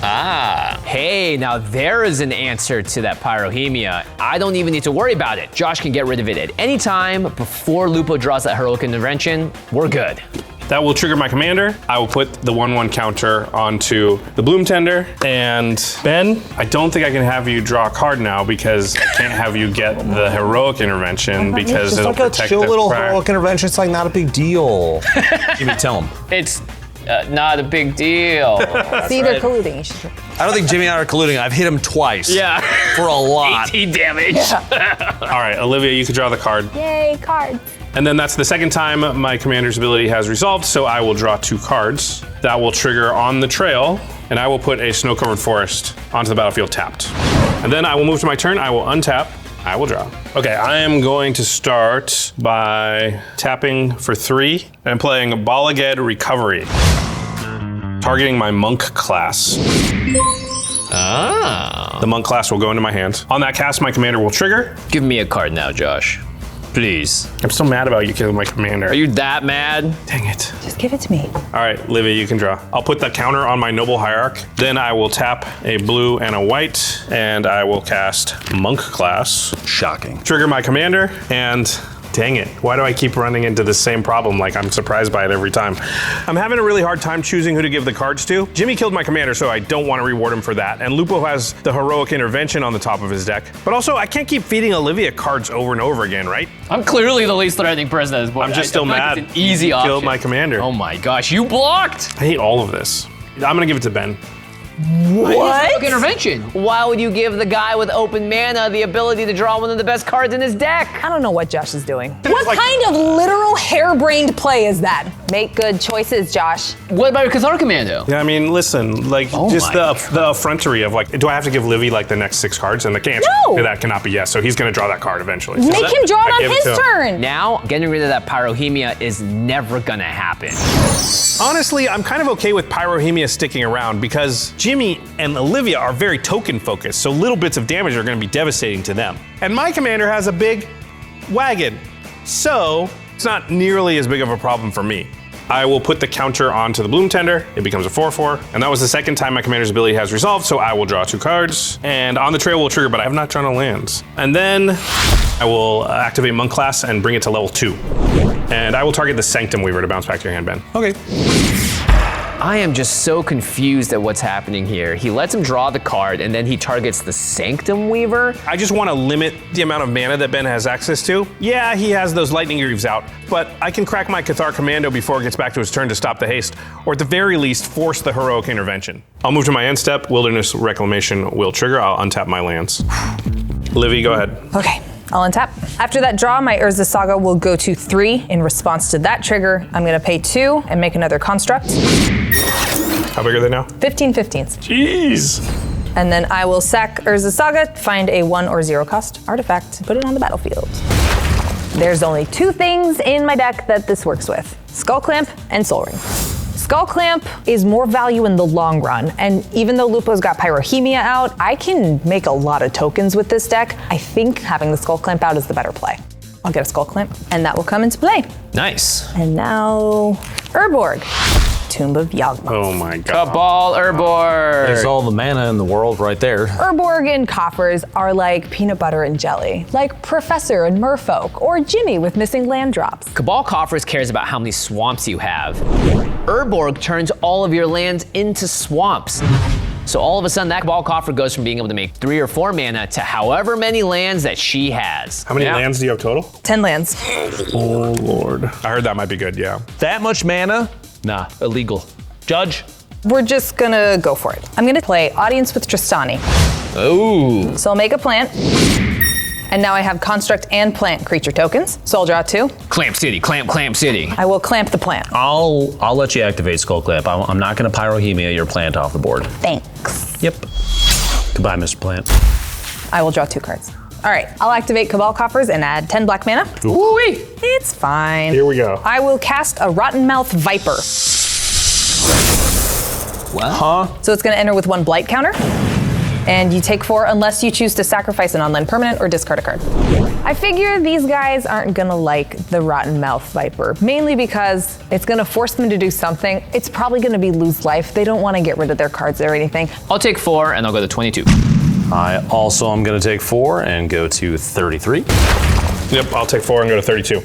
A: Ah, hey, now there is an answer to that Pyrohemia. I don't even need to worry about it. Josh can get rid of it at any time before Lupo draws that Heroic Intervention. We're good.
I: That will trigger my commander. I will put the 1/1 counter onto the Bloom Tender. And Ben, I don't think I can have you draw a card now because I can't have you get the heroic intervention because it'll protect the
C: chill little
I: crack.
C: heroic intervention. It's like not a big deal. Jimmy, tell him.
A: It's not a big deal.
D: See, they're colluding. You should.
C: I don't think Jimmy and I are colluding. I've hit him twice.
A: Yeah.
C: For a lot.
A: 18 damage.
I: All right, Olivia, you can draw the card.
G: Yay, cards.
I: And then that's the second time my commander's ability has resolved, so I will draw 2 cards. That will trigger on the trail, and I will put a snow-covered forest onto the battlefield tapped. And then I will move to my turn, I will untap, I will draw. Okay, I am going to start by tapping for 3 and playing Bala Ged Recovery, targeting my monk class. The monk class will go into my hand. On that cast, my commander will trigger.
A: Give me a card now, Josh. Please.
I: I'm so mad about you killing my commander.
A: Are you that mad?
I: Dang it.
D: Just give it to me.
I: All right, Livy, you can draw. I'll put the counter on my Noble Hierarch. Then I will tap a blue and a white, and I will cast Monk class.
C: Shocking.
I: Trigger my commander, and dang it. Why do I keep running into the same problem? Like, I'm surprised by it every time. I'm having a really hard time choosing who to give the cards to. Jimmy killed my commander, so I don't want to reward him for that. And Lupo has the heroic intervention on the top of his deck. But also, I can't keep feeding Olivia cards over and over again, right?
A: I'm clearly the least threatening person at this point.
I: I'm just still
A: I feel
I: mad.
A: like it's an easy
I: You
A: option.
I: killed my commander.
A: Oh my gosh, you blocked!
I: I hate all of this. I'm gonna give it to Ben.
A: What? Intervention. Why would you give the guy with open mana the ability to draw one of the best cards in his deck?
D: I don't know what Josh is doing. What kind of literal harebrained play is that? Make good choices, Josh.
A: What about your Cathar Commando?
I: Yeah, I mean, listen, like, just the effrontery of, like, do I have to give Livy, like, the next 6 cards? And the answer to that cannot be yes, so he's gonna draw that card eventually.
D: Make him draw it
I: I
D: on
I: give it
D: his
I: to him.
D: turn.
A: Now, getting rid of that Pyrohemia is never gonna happen.
I: Honestly, I'm kind of okay with Pyrohemia sticking around because Jimmy and Olivia are very token focused, so little bits of damage are gonna be devastating to them. And my commander has a big wagon, so it's not nearly as big of a problem for me. I will put the counter onto the Bloom Tender. It becomes a 4/4. And that was the second time my commander's ability has resolved, so I will draw 2 cards. And on the trail will trigger, but I have not drawn a land. And then I will activate Monk class and bring it to level 2. And I will target the Sanctum Weaver to bounce back to your hand, Ben.
C: Okay.
A: I am just so confused at what's happening here. He lets him draw the card, and then he targets the Sanctum Weaver.
I: I just want to limit the amount of mana that Ben has access to. Yeah, he has those Lightning Greaves out, but I can crack my Cathar Commando before it gets back to his turn to stop the haste, or at the very least, force the heroic intervention. I'll move to my end step. Wilderness Reclamation will trigger. I'll untap my lands. Livy, go ahead.
D: Okay, I'll untap. After that draw, my Urza Saga will go to 3. In response to that trigger, I'm gonna pay 2 and make another construct.
I: How big are they now?
D: 15/15s.
I: Jeez.
D: And then I will sack Urza Saga, find a 1 or 0 cost artifact, put it on the battlefield. There's only 2 things in my deck that this works with: Skull Clamp and Soul Ring. Skull Clamp is more value in the long run, and even though Lupo's got Pyrohemia out, I can make a lot of tokens with this deck. I think having the Skull Clamp out is the better play. I'll get a Skull Clamp, and that will come into play.
A: Nice.
D: And now, Urborg, Tomb of Yawgmoth.
I: Oh my god.
A: Cabal Urborg.
C: There's all the mana in the world right there.
D: Urborg and coffers are like peanut butter and jelly, like Professor and Merfolk, or Jimmy with missing land drops.
A: Cabal Coffers cares about how many swamps you have. Urborg turns all of your lands into swamps. So all of a sudden, that Cabal Coffer goes from being able to make 3 or 4 mana to however many lands that she has.
I: How many lands do you have total?
D: 10 lands.
I: Oh lord. I heard that might be good, yeah.
C: That much mana? Nah, illegal. Judge?
D: We're just gonna go for it. I'm gonna play Audience with Tristani.
A: Oh.
D: So I'll make a plant. And now I have construct and plant creature tokens. So I'll draw 2.
A: Clamp City, Clamp City.
D: I will clamp the plant.
C: I'll let you activate Skull Clamp. I'm not gonna Pyrohemia your plant off the board.
D: Thanks.
C: Yep. Goodbye, Mr. Plant.
D: I will draw 2 cards. All right, I'll activate Cabal Coffers and add 10 black mana.
A: Woo-wee.
D: It's fine.
I: Here we go.
D: I will cast a Rottenmouth Viper.
A: What?
C: Huh?
D: So it's gonna enter with 1 blight counter. And you take 4 unless you choose to sacrifice an online permanent or discard a card. I figure these guys aren't gonna like the Rottenmouth Viper, mainly because it's gonna force them to do something. It's probably gonna be lose life. They don't wanna get rid of their cards or anything.
A: I'll take 4 and I'll go to 22.
C: I also am gonna take 4 and go to 33.
I: Yep, I'll take 4 and go to 32.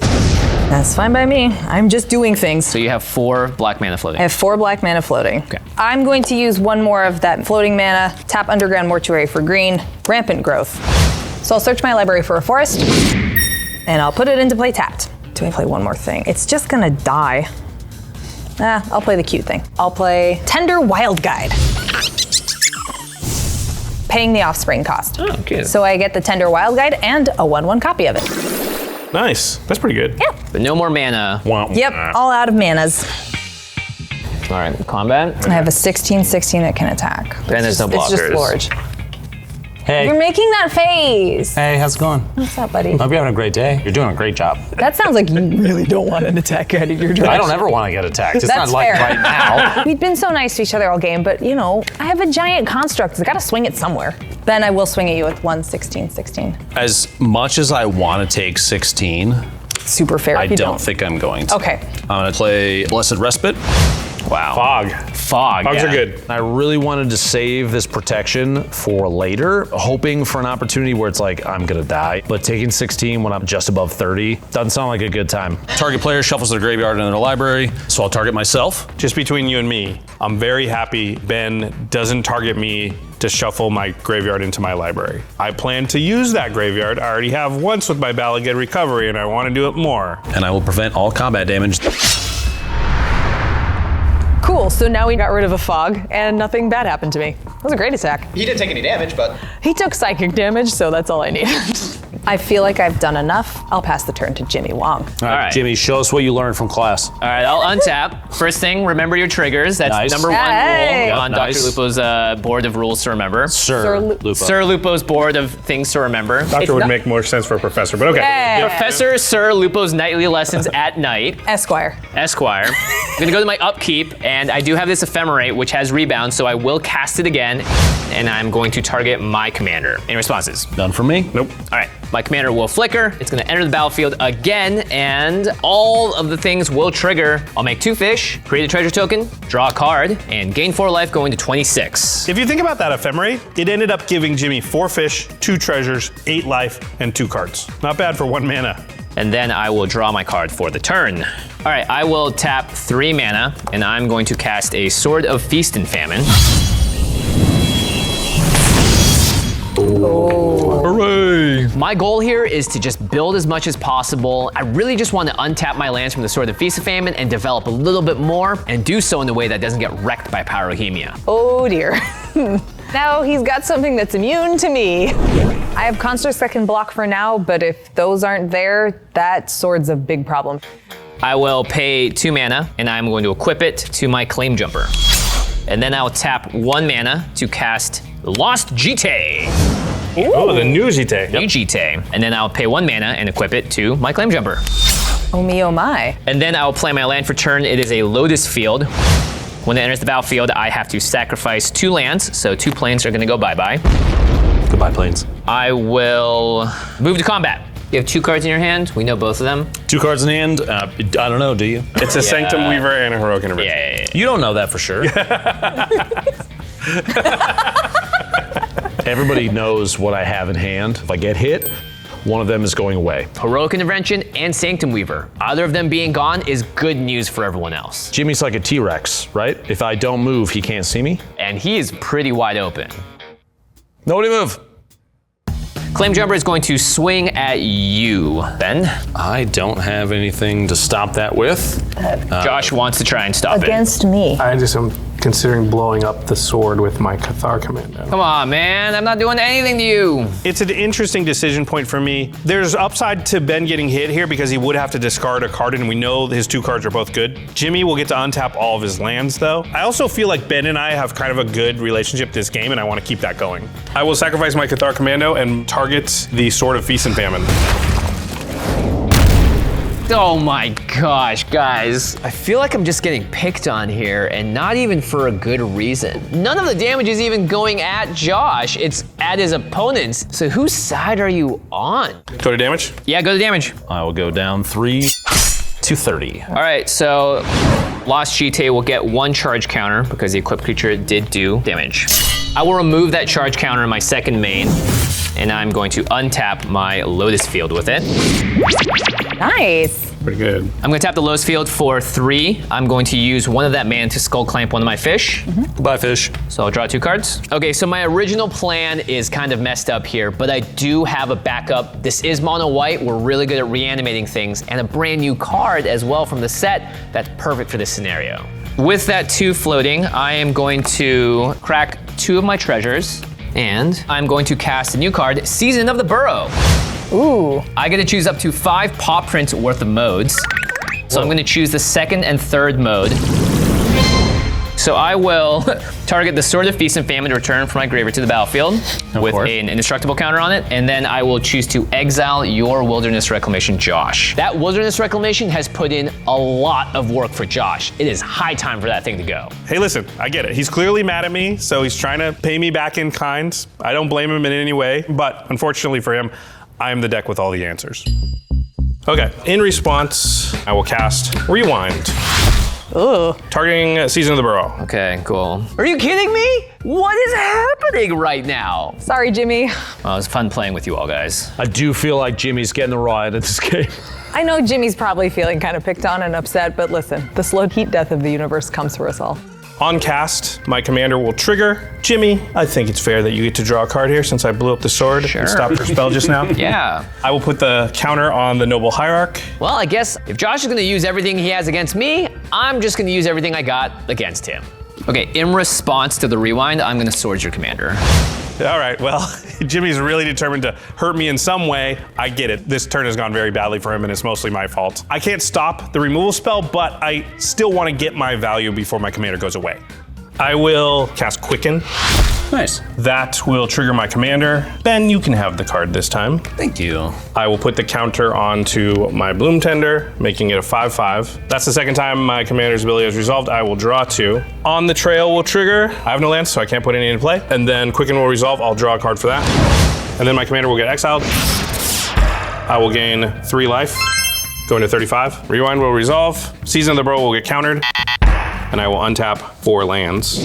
D: That's fine by me. I'm just doing things.
A: So you have 4 black mana floating.
D: I have 4 black mana floating.
A: Okay.
D: I'm going to use 1 more of that floating mana, tap Underground Mortuary for green, rampant growth. So I'll search my library for a forest, and I'll put it into play tapped. Do I play one more thing? It's just gonna die. I'll play the cute thing. I'll play Tender Wild Guide. Paying the offspring cost.
A: Oh, cute.
D: So I get the Tender Wild Guide and a 1/1 copy of it.
I: Nice. That's pretty good.
D: Yeah.
A: But no more mana.
D: Yep, all out of manas.
A: All right, combat.
D: I have a 16/16 that can attack.
A: And there's no
D: It's just
A: blockers.
D: Forge.
H: Hey.
D: You're making that face.
H: Hey, how's it going?
D: What's up, buddy?
H: Hope you're having a great day. You're doing a great job.
D: That sounds like you really don't want an attack out of your direction.
H: I don't ever want to get attacked. It's
D: That's
H: not like
D: fair.
H: right now.
D: We've been so nice to each other all game, but you know, I have a giant construct. I gotta swing it somewhere. Then I will swing at you with 1/16/16.
F: As much as I want to take 16,
D: Super fair.
F: I
D: if you
F: don't think I'm going to.
D: Okay.
F: I'm going to play Blessed Respite.
A: Wow.
I: Fog.
A: Fog.
I: Fogs
A: yeah.
I: are good.
H: I really wanted to save this protection for later, hoping for an opportunity where it's like, I'm gonna die. But taking 16 when I'm just above 30 doesn't sound like a good time.
F: Target player shuffles their graveyard into their library, so I'll target myself.
I: Just between you and me, I'm very happy Ben doesn't target me to shuffle my graveyard into my library. I plan to use that graveyard. I already have once with my Balagate Recovery, and I want to do it more.
F: And I will prevent all combat damage.
D: Cool, so now we got rid of a fog and nothing bad happened to me. That was a great attack.
J: He didn't take any damage, but...
D: He took psychic damage, so that's all I need. I feel like I've done enough. I'll pass the turn to Jimmy Wong.
H: All right, Jimmy, show us what you learned from class.
A: All right, I'll untap. First thing, remember your triggers. That's
H: Nice.
A: number 1
D: Hey.
A: rule on
H: Nice.
A: Dr. Lupo's board of rules to remember.
H: Sir Lupo.
A: Sir Lupo's board of things to remember.
B: Doctor would make more sense for a professor, but okay.
D: Hey.
A: Professor Sir Lupo's nightly lessons at night.
D: Esquire.
A: Esquire. I'm gonna go to my upkeep, and I do have this ephemerate, which has rebound, so I will cast it again, and I'm going to target my commander. Any responses?
H: None from me?
B: Nope.
A: All right, my commander will flicker. It's gonna enter the battlefield again, and all of the things will trigger. I'll make 2 fish, create a treasure token, draw a card, and gain 4 life, going to 26.
I: If you think about that ephemerate, it ended up giving Jimmy 4 fish, 2 treasures, 8 life, and 2 cards. Not bad for 1 mana.
A: And then I will draw my card for the turn. All right, I will tap 3 mana, and I'm going to cast a Sword of Feast and Famine.
H: Hooray!
A: My goal here is to just build as much as possible. I really just want to untap my lands from the Sword of Feast and Famine and develop a little bit more, and do so in a way that doesn't get wrecked by Pyrohemia.
D: Oh dear. Now he's got something that's immune to me. I have constructs that can block for now, but if those aren't there, that sword's a big problem.
A: I will pay 2 mana, and I'm going to equip it to my Claim Jumper. And then I'll tap 1 mana to cast Lost Jite.
I: Oh, the new Jite.
A: New Jite. And then I'll pay 1 mana and equip it to my Claim Jumper.
D: Oh me, oh my.
A: And then I'll play my land for turn. It is a Lotus Field. When it enters the battlefield, I have to sacrifice 2 lands, so 2 planes are gonna go bye-bye.
H: Goodbye, planes.
A: I will move to combat. You have 2 cards in your hand. We know both of them.
F: 2 cards in hand. I don't know, do you?
B: It's a Sanctum Weaver and a Heroic Intervention.
A: Yeah.
F: You don't know that for sure.
H: Everybody knows what I have in hand. If I get hit, one of them is going away.
A: Heroic Intervention and Sanctum Weaver. Either of them being gone is good news for everyone else.
H: Jimmy's like a T-Rex, right? If I don't move, he can't see me.
A: And he is pretty wide open.
H: Nobody move.
A: Claim Jumper is going to swing at you, Ben.
F: I don't have anything to stop that with.
A: Josh wants to try and stop
G: Against me.
J: I just am considering blowing up the sword with my Cathar Commando.
A: it. Come on, man. I'm not doing anything to you.
I: It's an interesting decision point for me. There's upside to Ben getting hit here because he would have to discard a card, and we know his 2 cards are both good. Jimmy will get to untap all of his lands, though. I also feel like Ben and I have kind of a good relationship this game, and I want to keep that going.
B: I will sacrifice my Cathar Commando and target the Sword of Feast and Famine.
A: Oh my gosh, guys. I feel like I'm just getting picked on here, and not even for a good reason. None of the damage is even going at Josh. It's at his opponents. So whose side are you on?
B: Go to damage.
A: Yeah, go to damage.
H: I will go down 3 to 30.
A: All right, so Lost Jite will get 1 charge counter because the equipped creature did do damage. I will remove that charge counter in my second main, and I'm going to untap my Lotus Field with it.
D: Nice.
B: Pretty good.
A: I'm gonna tap the Lowe's Field for 3. I'm going to use one of that mana to Skull Clamp one of my fish.
F: Goodbye, fish.
A: So I'll draw 2 cards. Okay, so my original plan is kind of messed up here, but I do have a backup. This is mono white. We're really good at reanimating things, and a brand new card as well from the set that's perfect for this scenario. With that 2 floating, I am going to crack 2 of my treasures, and I'm going to cast a new card, Season of the Burrow.
D: Ooh.
A: I get to choose up to 5 paw prints worth of modes. So I'm gonna choose the 2nd and 3rd mode. So I will target the Sword of Feast and Famine to return from my graveyard to the battlefield with an indestructible counter on it, and then I will choose to exile your Wilderness Reclamation, Josh. That Wilderness Reclamation has put in a lot of work for Josh. It is high time for that thing to go.
I: Hey, listen, I get it. He's clearly mad at me, so he's trying to pay me back in kind. I don't blame him in any way, but unfortunately for him, I am the deck with all the answers. Okay, in response, I will cast Rewind.
D: Ooh.
I: Targeting Season of the Burrow.
A: Okay, cool. Are you kidding me? What is happening right now?
D: Sorry, Jimmy.
A: Well, it was fun playing with you all, guys.
C: I do feel like Jimmy's getting the ride at this game.
D: I know Jimmy's probably feeling kind of picked on and upset, but listen, the slow heat death of the universe comes for us all.
I: On cast, my commander will trigger. Jimmy, I think it's fair that you get to draw a card here since I blew up the sword and stopped your spell just now.
A: Yeah.
I: I will put the counter on the Noble Hierarch.
A: Well, I guess if Josh is gonna use everything he has against me, I'm just gonna use everything I got against him. Okay, in response to the rewind, I'm gonna sword your commander.
I: All right, well, Jimmy's really determined to hurt me in some way. I get it. This turn has gone very badly for him, and it's mostly my fault. I can't stop the removal spell, but I still want to get my value before my commander goes away. I will cast Quicken.
F: Nice.
I: That will trigger my commander. Ben, you can have the card this time.
F: Thank you.
I: I will put the counter onto my Bloom Tender, making it a 5/5. That's the second time my commander's ability has resolved. I will draw 2. On the Trail will trigger. I have no lands, so I can't put any into play. And then Quicken will resolve. I'll draw a card for that. And then my commander will get exiled. I will gain 3 life, go into 35. Rewind will resolve. Season of the Burrow will get countered. And I will untap 4 lands.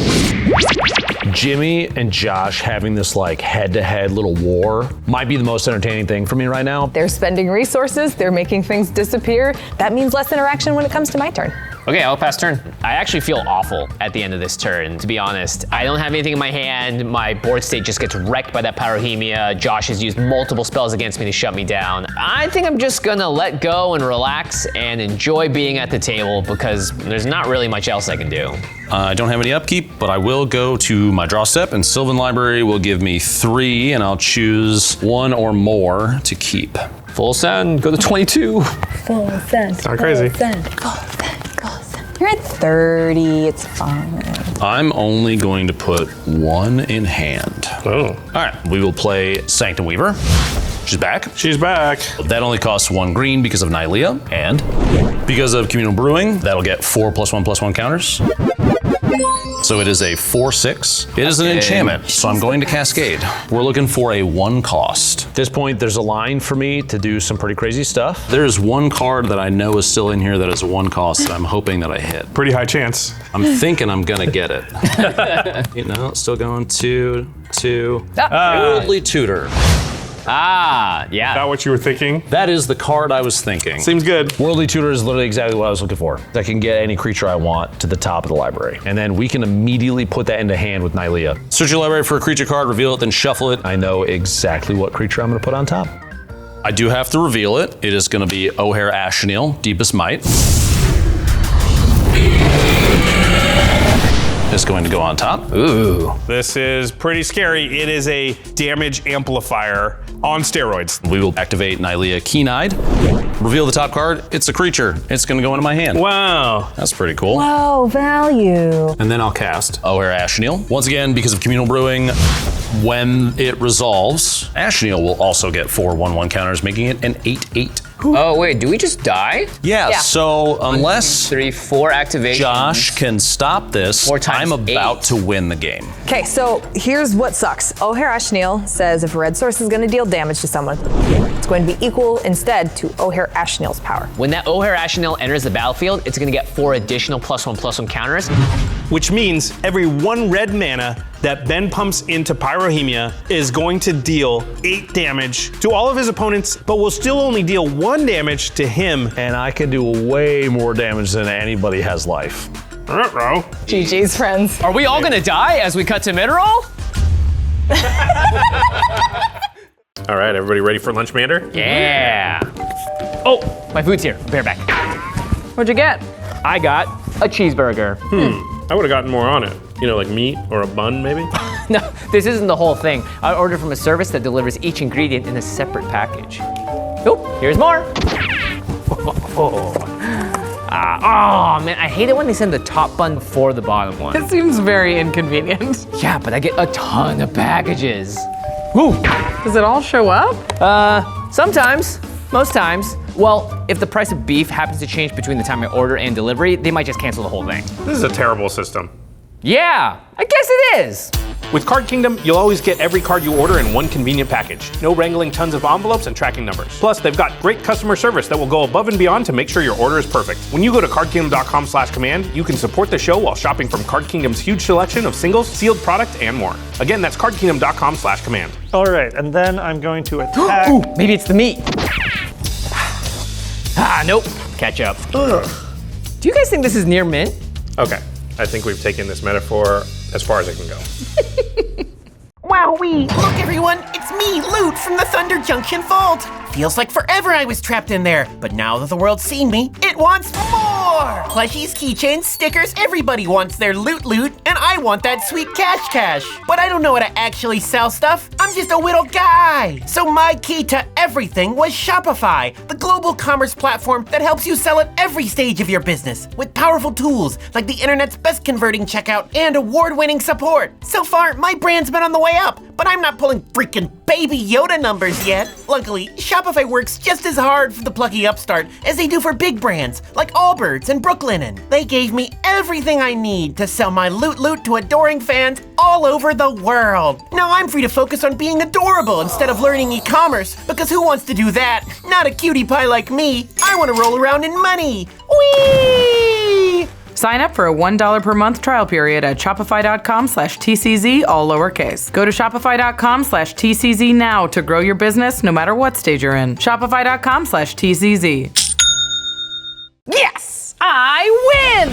C: Jimmy and Josh having this like head-to-head little war might be the most entertaining thing for me right now.
D: They're spending resources, they're making things disappear. That means less interaction when it comes to my turn.
A: Okay, I'll pass turn. I actually feel awful at the end of this turn, to be honest. I don't have anything in my hand. My board state just gets wrecked by that Pyrohemia. Josh has used multiple spells against me to shut me down. I think I'm just gonna let go and relax and enjoy being at the table because there's not really much else I can do.
F: I don't have any upkeep, but I will go to my draw step, and Sylvan Library will give me 3, and I'll choose 1 or more to keep.
A: Full send, go to 22.
D: Full send.
I: Not crazy.
D: Full send. Full send. You're at 30, it's fine.
F: I'm only going to put 1 in hand.
I: Oh.
F: All right, we will play Sanctum Weaver. She's back.
I: She's back.
F: That only costs 1 green because of Nylea, and because of Communal Brewing, that'll get 4+1/+1 counters. So it is a 4/6. It is an enchantment, so I'm going to Cascade. We're looking for a 1 cost.
C: At this point, there's a line for me to do some pretty crazy stuff.
F: There's 1 card that I know is still in here that is a 1 cost that I'm hoping that I hit.
I: Pretty high chance.
F: I'm thinking I'm gonna get it. You know, still going 2, 2. Worldly Tutor.
A: Ah, yeah.
I: Is that what you were thinking?
F: That is the card I was thinking.
I: Seems good.
C: Worldly Tutor is literally exactly what I was looking for. I can get any creature I want to the top of the library. And then we can immediately put that into hand with Nylea.
F: Search your library for a creature card, reveal it, then shuffle it.
C: I know exactly what creature I'm gonna put on top.
F: I do have to reveal it. It is gonna be O'Hare Asheneel, Deepest Might. Is going to go on top.
A: Ooh.
I: This is pretty scary. It is a damage amplifier on steroids.
F: We will activate Nylea Keen-Eyed. Reveal the top card. It's a creature. It's going to go into my hand.
I: Wow.
F: That's pretty cool.
D: Whoa, value.
F: And then I'll cast O'Hare Asheneel. Once again, because of Communal Brewing, when it resolves, Asheneel will also get 4 1/1 counters, making it an 8/8.
A: Oh, wait, do we just die?
F: Yeah, so unless
A: 3, 4 activations.
F: Josh can stop this,
A: 4 times
F: I'm about
A: 8.
F: to win the game.
D: Okay, so here's what sucks. O'Hare Asheneel says if a red source is going to deal damage to someone, it's going to be equal instead to O'Hare Asheneel's power.
A: When that O'Hare Asheneel enters the battlefield, it's gonna get 4 additional +1/+1 counters.
I: Which means every 1 red mana, that Ben pumps into Pyrohemia is going to deal 8 damage to all of his opponents, but will still only deal 1 damage to him.
C: And I can do way more damage than anybody has life.
D: GG's, friends.
A: Are we all gonna die as we cut to mid-roll?
B: All right, everybody ready for lunch, Commander?
A: Yeah. Oh, my food's here. Bear back.
D: What'd you get?
A: I got a cheeseburger.
B: I would have gotten more on it. You know, like meat or a bun, maybe?
A: No, this isn't the whole thing. I ordered from a service that delivers each ingredient in a separate package. Oh, here's more. Oh man, I hate it when they send the top bun before the bottom one.
D: It seems very inconvenient.
A: Yeah, but I get a ton of packages. Woo.
D: Does it all show up?
A: Sometimes, most times. Well, if the price of beef happens to change between the time I order and delivery, they might just cancel the whole thing.
B: This is a terrible system.
A: Yeah, I guess it is.
B: With Card Kingdom, you'll always get every card you order in one convenient package. No wrangling tons of envelopes and tracking numbers. Plus, they've got great customer service that will go above and beyond to make sure your order is perfect. When you go to cardkingdom.com/command, you can support the show while shopping from Card Kingdom's huge selection of singles, sealed product, and more. Again, that's cardkingdom.com/command.
K: All right, and then I'm going to attack.
A: Ooh, maybe it's the meat. Nope. Catch up. Ugh. Do you guys think this is near mint?
B: Okay, I think we've taken this metaphor as far as it can go.
L: Wowee! Look everyone, it's me, Loot from the Thunder Junction Vault! Feels like forever I was trapped in there, but now that the world's seen me, it wants more! Plushies, keychains, stickers, everybody wants their loot, and I want that sweet cash. But I don't know how to actually sell stuff, I'm just a little guy! So my key to everything was Shopify, the global commerce platform that helps you sell at every stage of your business, with powerful tools like the internet's best converting checkout and award-winning support. So far, my brand's been on the way up, but I'm not pulling freaking Baby Yoda numbers yet. Luckily, Shopify works just as hard for the plucky upstart as they do for big brands like Allbirds and Brooklinen. They gave me everything I need to sell my loot to adoring fans all over the world. Now I'm free to focus on being adorable instead of learning e-commerce, because who wants to do that? Not a cutie pie like me. I want to roll around in money. Whee!
M: Sign up for a $1 per month trial period at shopify.com/TCZ, all lowercase. Go to shopify.com/TCZ now to grow your business no matter what stage you're in. Shopify.com/TCZ.
D: Yes! I win!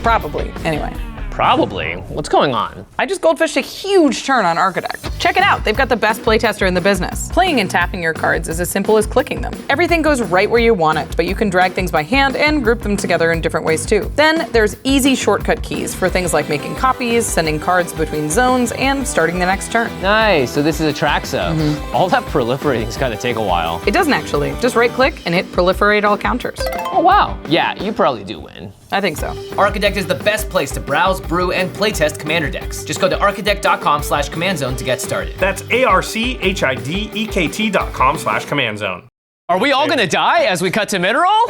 D: Probably, anyway.
A: Probably. What's going on?
M: I just goldfished a huge turn on ARCHIDEKT. Check it out, they've got the best playtester in the business. Playing and tapping your cards is as simple as clicking them. Everything goes right where you want it, but you can drag things by hand and group them together in different ways too. Then there's easy shortcut keys for things like making copies, sending cards between zones, and starting the next turn.
A: Nice, so this is a Traxa. All that proliferating's gotta take a while.
M: It doesn't actually. Just right click and hit proliferate all counters.
A: Oh wow, yeah, you probably do win.
M: I think so.
A: ARCHIDEKT is the best place to browse, brew, and playtest commander decks. Just go to archidekt.com/command-zone to get started.
B: That's ARCHIDEKT.com/command-zone.
A: Are we all gonna die as we cut to mid-roll?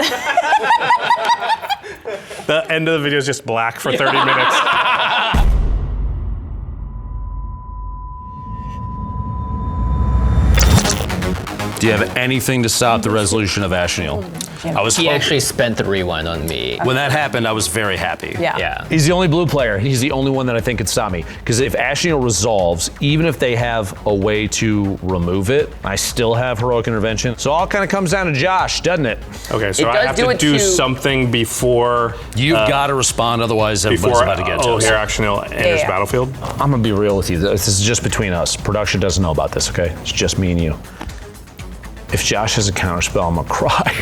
B: The end of the video is just black for 30 minutes.
F: Do you have anything to stop the resolution of Ashneel?
A: He actually spent the rewind on me.
F: When that happened, I was very happy.
A: Yeah.
C: He's the only blue player. He's the only one that I think could stop me. Because if Ashneel resolves, even if they have a way to remove it, I still have heroic intervention. So all kind of comes down to Josh, doesn't it?
B: Okay, so I have to do something before.
F: You've got to respond, otherwise everybody's about to get to us.
B: Here, Ashneel enters battlefield.
C: I'm gonna be real with you. This is just between us. Production doesn't know about this, okay? It's just me and you. If Josh has a counterspell, I'm gonna cry.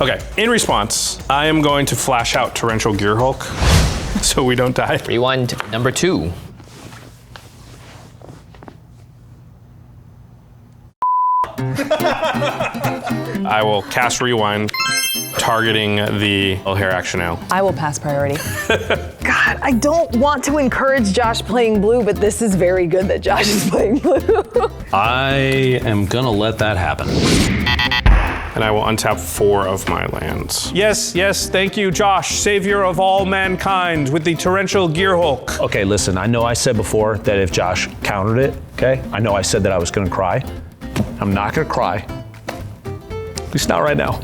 B: Okay, in response, I am going to flash out Torrential Gearhulk so we don't die.
A: Rewind number 2.
B: I will cast Rewind, targeting the hair action now.
D: I will pass priority. God, I don't want to encourage Josh playing blue, but this is very good that Josh is playing blue.
F: I am gonna let that happen.
B: And I will untap 4 of my lands. Yes, thank you, Josh, savior of all mankind with the Torrential Gearhulk.
C: Okay, listen, I know I said before that if Josh countered it, okay? I know I said that I was gonna cry. I'm not gonna cry. At least not right now.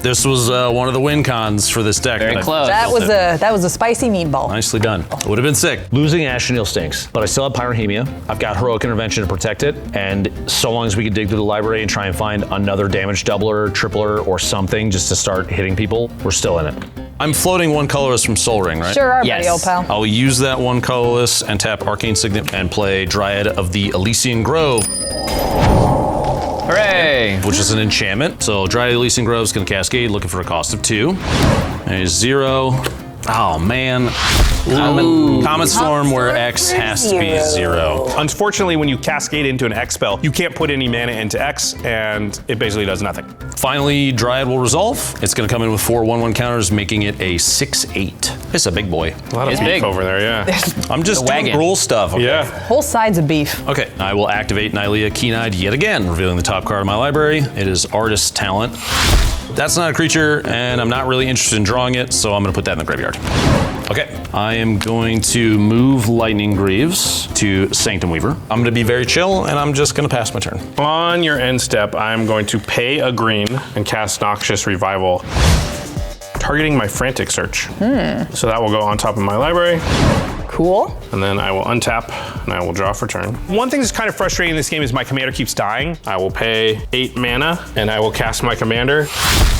F: This was one of the win cons for this deck.
A: Very close.
D: That was a spicy meatball.
F: Nicely done. Would have been sick.
H: Losing Ashenil stinks, but I still have Pyrohemia. I've got Heroic Intervention to protect it, and so long as we can dig through the library and try and find another damage doubler, tripler, or something just to start hitting people, we're still in it.
F: I'm floating one colorless from Soul Ring, right?
D: Sure are,
A: Yes.
D: buddy, old pal.
F: I'll use that one colorless and tap Arcane Signet and play Dryad of the Elysian Grove,
A: Hooray!
F: which is an enchantment. So Dryad of the Elysian Grove is going to cascade, looking for a cost of 2. There's 0. Oh man. Comet Storm where X has to be 0.
I: Unfortunately, when you cascade into an X spell, you can't put any mana into X, and it basically does nothing.
F: Finally, Dryad will resolve. It's going to come in with 4 1/1 counters, making it a 6/8. It's a big boy.
I: A lot of beef
A: big.
I: over there, yeah.
F: I'm just
A: The
F: doing
A: wagon.
F: rule stuff. Okay.
I: Yeah.
D: Whole sides of beef.
F: Okay, I will activate Nylea Keen-Eyed yet again, revealing the top card of my library. It is Artist's Talent. That's not a creature, and I'm not really interested in drawing it, so I'm going to put that in the graveyard. Okay, I am going to move Lightning Greaves to Sanctum Weaver. I'm going to be very chill, and I'm just going to pass my turn.
I: On your end step, I'm going to pay a green and cast Noxious Revival, targeting my Frantic Search. So that will go on top of my library.
D: Cool.
I: And then I will untap and I will draw for turn. One thing that's kind of frustrating in this game is my commander keeps dying. I will pay 8 mana and I will cast my commander.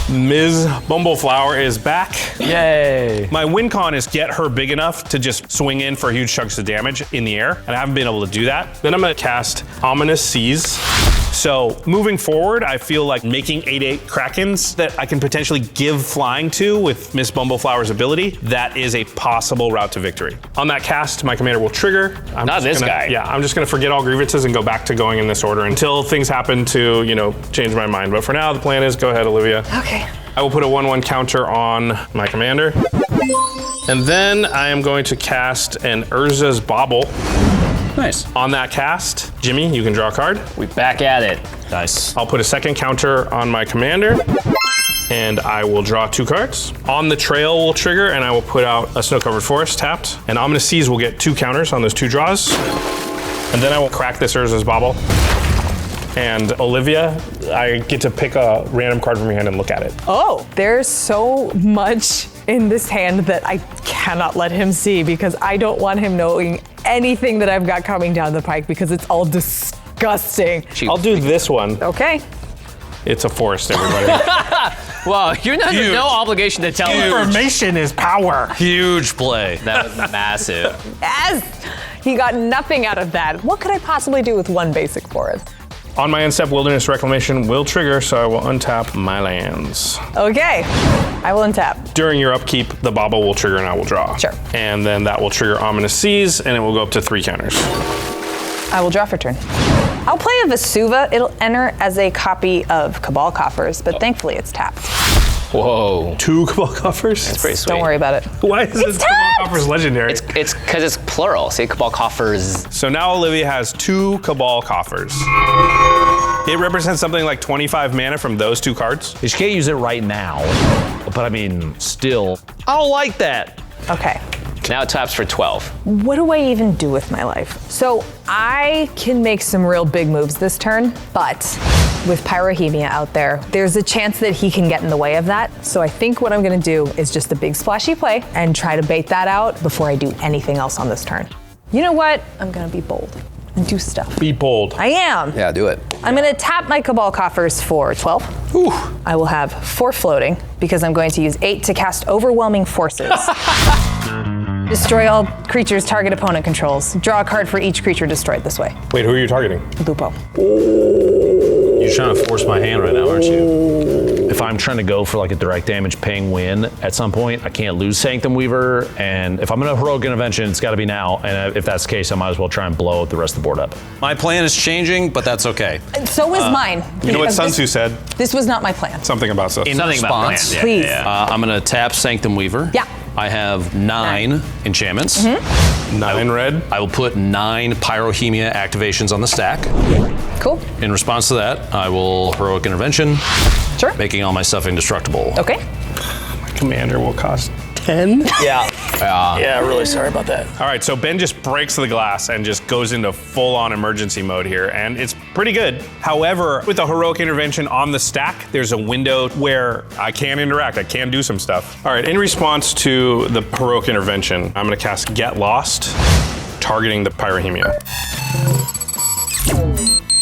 I: Ms. Bumbleflower is back.
H: Yay!
I: My win con is get her big enough to just swing in for huge chunks of damage in the air, and I haven't been able to do that. Then I'm gonna cast Ominous Seas. So moving forward, I feel like making 8/8 Krakens that I can potentially give flying to with Miss Bumbleflower's ability, that is a possible route to victory. On that cast, my commander will trigger.
A: Not this guy.
I: Yeah, I'm just gonna forget all grievances and go back to going in this order until things happen to, change my mind. But for now, the plan is go ahead, Olivia.
D: Okay.
I: I will put a 1/1 counter on my commander. And then I am going to cast an Urza's Bauble.
F: Nice.
I: On that cast, Jimmy, you can draw a card.
A: We back at it.
F: Nice.
I: I'll put a second counter on my commander, and I will draw 2 cards. On the trail will trigger, and I will put out a Snow-Covered Forest tapped. And Ominous Seas will get 2 counters on those 2 draws. And then I will crack this Urza's Bauble. And Olivia, I get to pick a random card from your hand and look at it.
D: Oh, there's so much in this hand that I cannot let him see because I don't want him knowing anything that I've got coming down the pike because it's all disgusting.
I: I'll do this one.
D: Okay.
I: It's a forest, everybody.
A: Well, you're under no obligation to tell us.
I: Information is power.
F: Huge play.
A: That was massive.
D: Yes! He got nothing out of that. What could I possibly do with 1 basic forest?
I: On my end step, Wilderness Reclamation will trigger, so I will untap my lands.
D: Okay, I will untap.
I: During your upkeep, the Bauble will trigger and I will draw.
D: Sure.
I: And then that will trigger Ominous Seas, and it will go up to 3 counters.
D: I will draw for turn. I'll play a Vesuva. It'll enter as a copy of Cabal Coffers, but thankfully it's tapped.
A: Whoa.
I: 2 Cabal Coffers?
A: That's pretty sweet.
D: Don't worry about it.
I: Why is this Cabal Coffers legendary?
A: It's because it's plural. See, Cabal Coffers.
I: So now Olivia has 2 Cabal Coffers. It represents something like 25 mana from those 2 cards.
H: You can't use it right now, but I mean, still, I don't like that.
D: Okay.
A: Now it taps for 12.
D: What do I even do with my life? So I can make some real big moves this turn, but with Pyrohemia out there, there's a chance that he can get in the way of that. So I think what I'm gonna do is just a big splashy play and try to bait that out before I do anything else on this turn. You know what? I'm gonna be bold and do stuff.
I: Be bold.
D: I am.
A: Yeah, do it.
D: I'm gonna tap my Cabal Coffers for 12.
I: Ooh.
D: I will have 4 floating because I'm going to use 8 to cast Overwhelming Forces. Destroy all creatures target opponent controls. Draw a card for each creature destroyed this way.
I: Wait, who are you targeting?
D: Lupo.
F: You're trying to force my hand right now, aren't you?
H: If I'm trying to go for like a direct damage paying win at some point, I can't lose Sanctum Weaver. And if I'm gonna Heroic Intervention, it's gotta be now. And if that's the case, I might as well try and blow the rest of the board up.
F: My plan is changing, but that's okay.
D: So is mine.
I: You know what
D: Because
I: Sun Tzu said?
D: This was not my plan.
I: Something about stuff.
F: In
A: Something about
F: response,
A: plans,
D: Please.
F: I'm gonna tap Sanctum Weaver.
D: Yeah.
F: I have 9 enchantments.
I: 9 red.
F: I will put 9 Pyrohemia activations on the stack.
D: Cool.
F: In response to that, I will Heroic Intervention,
D: Sure.
F: making all my stuff indestructible.
D: Okay.
I: My commander will cost 10.
A: Yeah.
H: Yeah, really sorry about that.
I: All right, so Ben just breaks the glass and just goes into full-on emergency mode here, and it's pretty good. However, with the heroic intervention on the stack, there's a window where I can interact, I can do some stuff. All right, in response to the heroic intervention, I'm gonna cast Get Lost, targeting the Pyrohemia.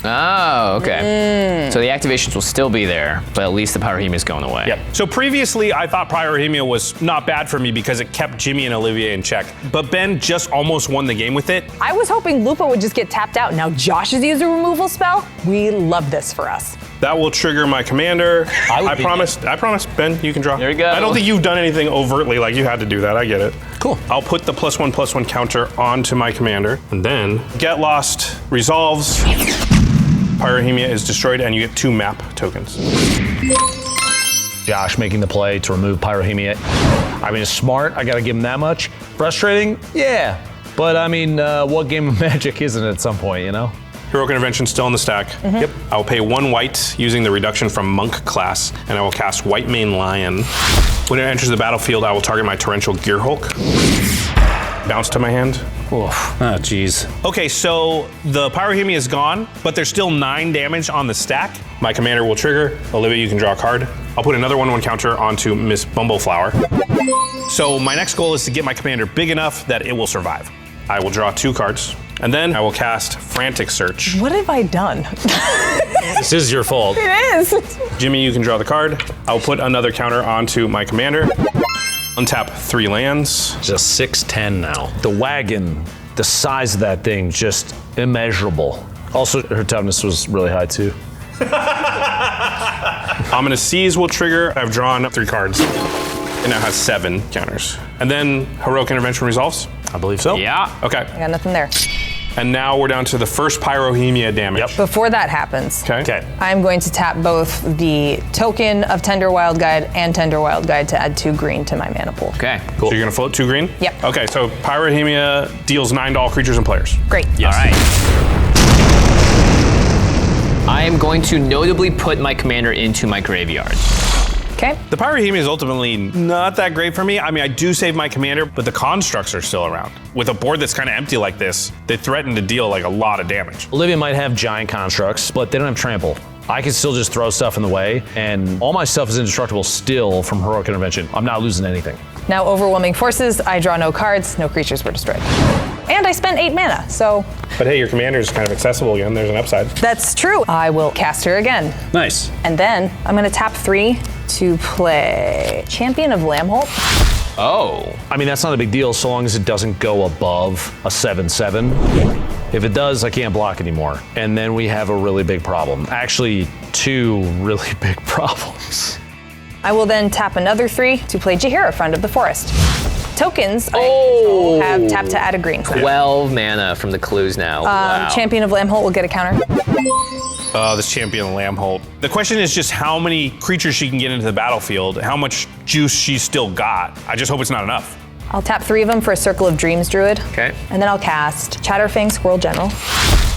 A: Oh, okay. So the activations will still be there, but at least the Pyrohemia is going away.
I: Yep. So previously, I thought Pyrohemia was not bad for me because it kept Jimmy and Olivia in check. But Ben just almost won the game with it.
D: I was hoping Lupo would just get tapped out. Now Josh has used a removal spell. We love this for us.
I: That will trigger my commander. I promise, Ben, you can draw.
A: There you go.
I: I don't think you've done anything overtly like you had to do that. I get it. Cool. I'll put the +1/+1 counter onto my commander. And then Get Lost resolves. Pyrohemia is destroyed and you get 2 map tokens.
H: Josh making the play to remove Pyrohemia. I mean, it's smart. I got to give him that much. Frustrating? Yeah. But I mean, what game of Magic isn't it at some point, you know?
I: Heroic Intervention still in the stack. Yep. I will pay 1 white using the reduction from Monk class, and I will cast White Mane Lion. When it enters the battlefield, I will target my Torrential Gearhulk. Bounce to my hand.
H: Oh, jeez.
I: Okay, so the Pyrohemia is gone, but there's still 9 damage on the stack. My commander will trigger. Olivia, you can draw a card. I'll put another 1/1 counter onto Miss Bumbleflower. So my next goal is to get my commander big enough that it will survive. I will draw 2 cards, and then I will cast Frantic Search.
D: What have I done?
H: This is your fault.
D: It is.
I: Jimmy, you can draw the card. I'll put another counter onto my commander. Untap 3 lands.
H: Just 6/10 now. The wagon, the size of that thing, just immeasurable. Also, her toughness was really high too.
I: Ominous Seas will trigger. I've drawn 3 cards. It now has 7 counters. And then Heroic Intervention resolves?
H: I believe so.
A: Yeah.
I: Okay.
D: I got nothing there.
I: And now we're down to the first Pyrohemia damage.
D: Before that happens,
I: Okay.
D: I'm going to tap both the token of Tender Wild Guide and Tender Wild Guide to add 2 green to my mana pool.
A: Okay.
I: Cool. So you're gonna float 2 green?
D: Yep.
I: Okay, so Pyrohemia deals 9 to all creatures and players.
D: Great.
A: Yes. All right. I am going to notably put my commander into my graveyard.
D: Okay.
I: The Pyrohemia is ultimately not that great for me. I mean, I do save my commander, but the constructs are still around. With a board that's kind of empty like this, they threaten to deal like a lot of damage.
H: Olivia might have giant constructs, but they don't have trample. I can still just throw stuff in the way, and all my stuff is indestructible still from Heroic Intervention. I'm not losing anything.
D: Now Overwhelming Forces, I draw no cards, no creatures were destroyed. And I spent 8 mana, so.
I: But hey, your commander is kind of accessible again. There's an upside.
D: That's true. I will cast her again.
H: Nice.
D: And then I'm gonna tap 3 to play Champion of Lambholt.
A: Oh.
H: I mean, that's not a big deal so long as it doesn't go above a 7/7. If it does, I can't block anymore. And then we have a really big problem. Actually, 2 really big problems.
D: I will then tap another 3 to play Jaheira, Friend of the Forest. Tokens, I have tap to add a green.
A: 12 mana from the clues now. Wow.
D: Champion of Lambholt will get a counter.
I: This Champion of Lambholt. The question is just how many creatures she can get into the battlefield, how much juice she's still got. I just hope it's not enough.
D: I'll tap 3 of them for a Circle of Dreams Druid.
A: Okay.
D: And then I'll cast Chatterfang Squirrel General.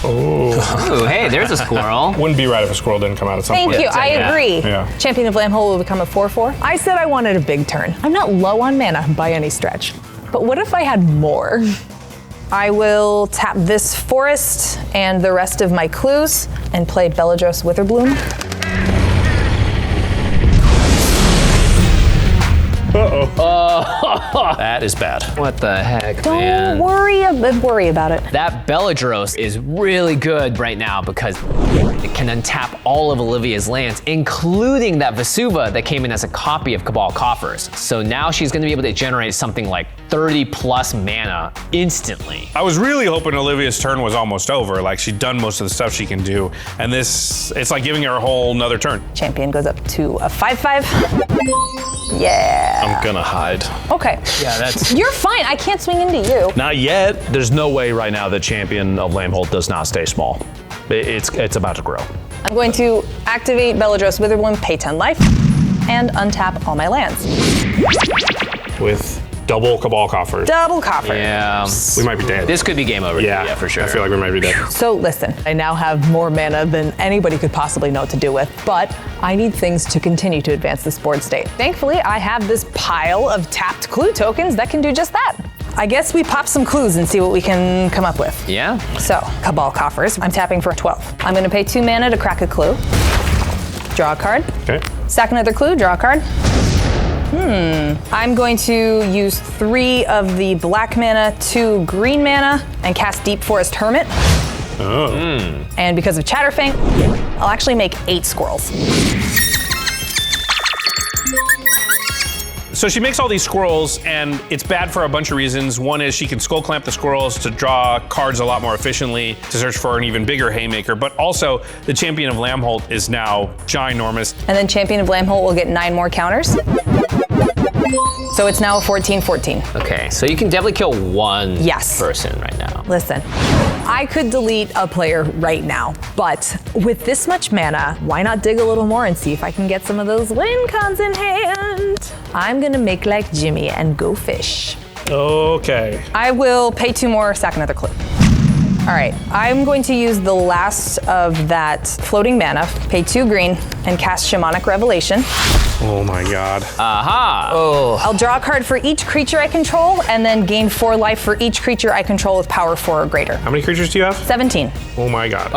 A: Oh, hey, there's a squirrel.
I: Wouldn't be right if a squirrel didn't come out at some point.
D: Thank you, I agree.
I: Yeah.
D: Champion of Lambholt will become a 4/4. I said I wanted a big turn. I'm not low on mana by any stretch. But what if I had more? I will tap this forest and the rest of my clues and play Beledros Witherbloom.
H: That is bad.
A: What the heck,
D: Don't
A: man?
D: worry about it.
A: That Beledros is really good right now because it can untap all of Olivia's lands, including that Vesuva that came in as a copy of Cabal Coffers. So now she's gonna be able to generate something like 30+ mana instantly.
I: I was really hoping Olivia's turn was almost over, like she'd done most of the stuff she can do, and this, it's like giving her a whole nother turn.
D: Champion goes up to a 5/5. Yeah.
H: I'm gonna hide.
D: Okay.
A: Yeah, that's...
D: You're fine, I can't swing into you.
H: Not yet. There's no way right now that Champion of Lambholt does not stay small. It's about to grow.
D: I'm going to activate Beledros Witherbloom, pay 10 life, and untap all my lands.
I: With Double Cabal Coffers.
D: Double coffers.
A: Yeah.
I: We might be dead.
A: This could be game over. Yeah, for sure.
I: I feel like we might be dead.
D: So listen, I now have more mana than anybody could possibly know what to do with, but I need things to continue to advance this board state. Thankfully, I have this pile of tapped clue tokens that can do just that. I guess we pop some clues and see what we can come up with.
A: Yeah.
D: So, Cabal Coffers, I'm tapping for 12. I'm gonna pay 2 mana to crack a clue. Draw a card.
I: Okay.
D: Stack another clue, draw a card. I'm going to use 3 of the black mana, 2 green mana, and cast Deep Forest Hermit.
I: Oh.
D: And because of Chatterfang, I'll actually make 8 squirrels.
I: So she makes all these squirrels, and it's bad for a bunch of reasons. One is she can skull clamp the squirrels to draw cards a lot more efficiently, to search for an even bigger haymaker, but also the Champion of Lambholt is now ginormous.
D: And then Champion of Lambholt will get 9 more counters. So it's now a 14-14.
A: Okay, so you can definitely kill one person right now.
D: Listen, I could delete a player right now, but with this much mana, why not dig a little more and see if I can get some of those win cons in hand? I'm gonna make like Jimmy and go fish.
I: Okay.
D: I will pay 2 more, stack another clue. All right, I'm going to use the last of that floating mana, pay 2 green, and cast Shamanic Revelation.
I: Oh my god.
A: Aha!
D: Oh. I'll draw a card for each creature I control, and then gain 4 life for each creature I control with power 4 or greater.
I: How many creatures do you have?
D: 17.
I: Oh my god.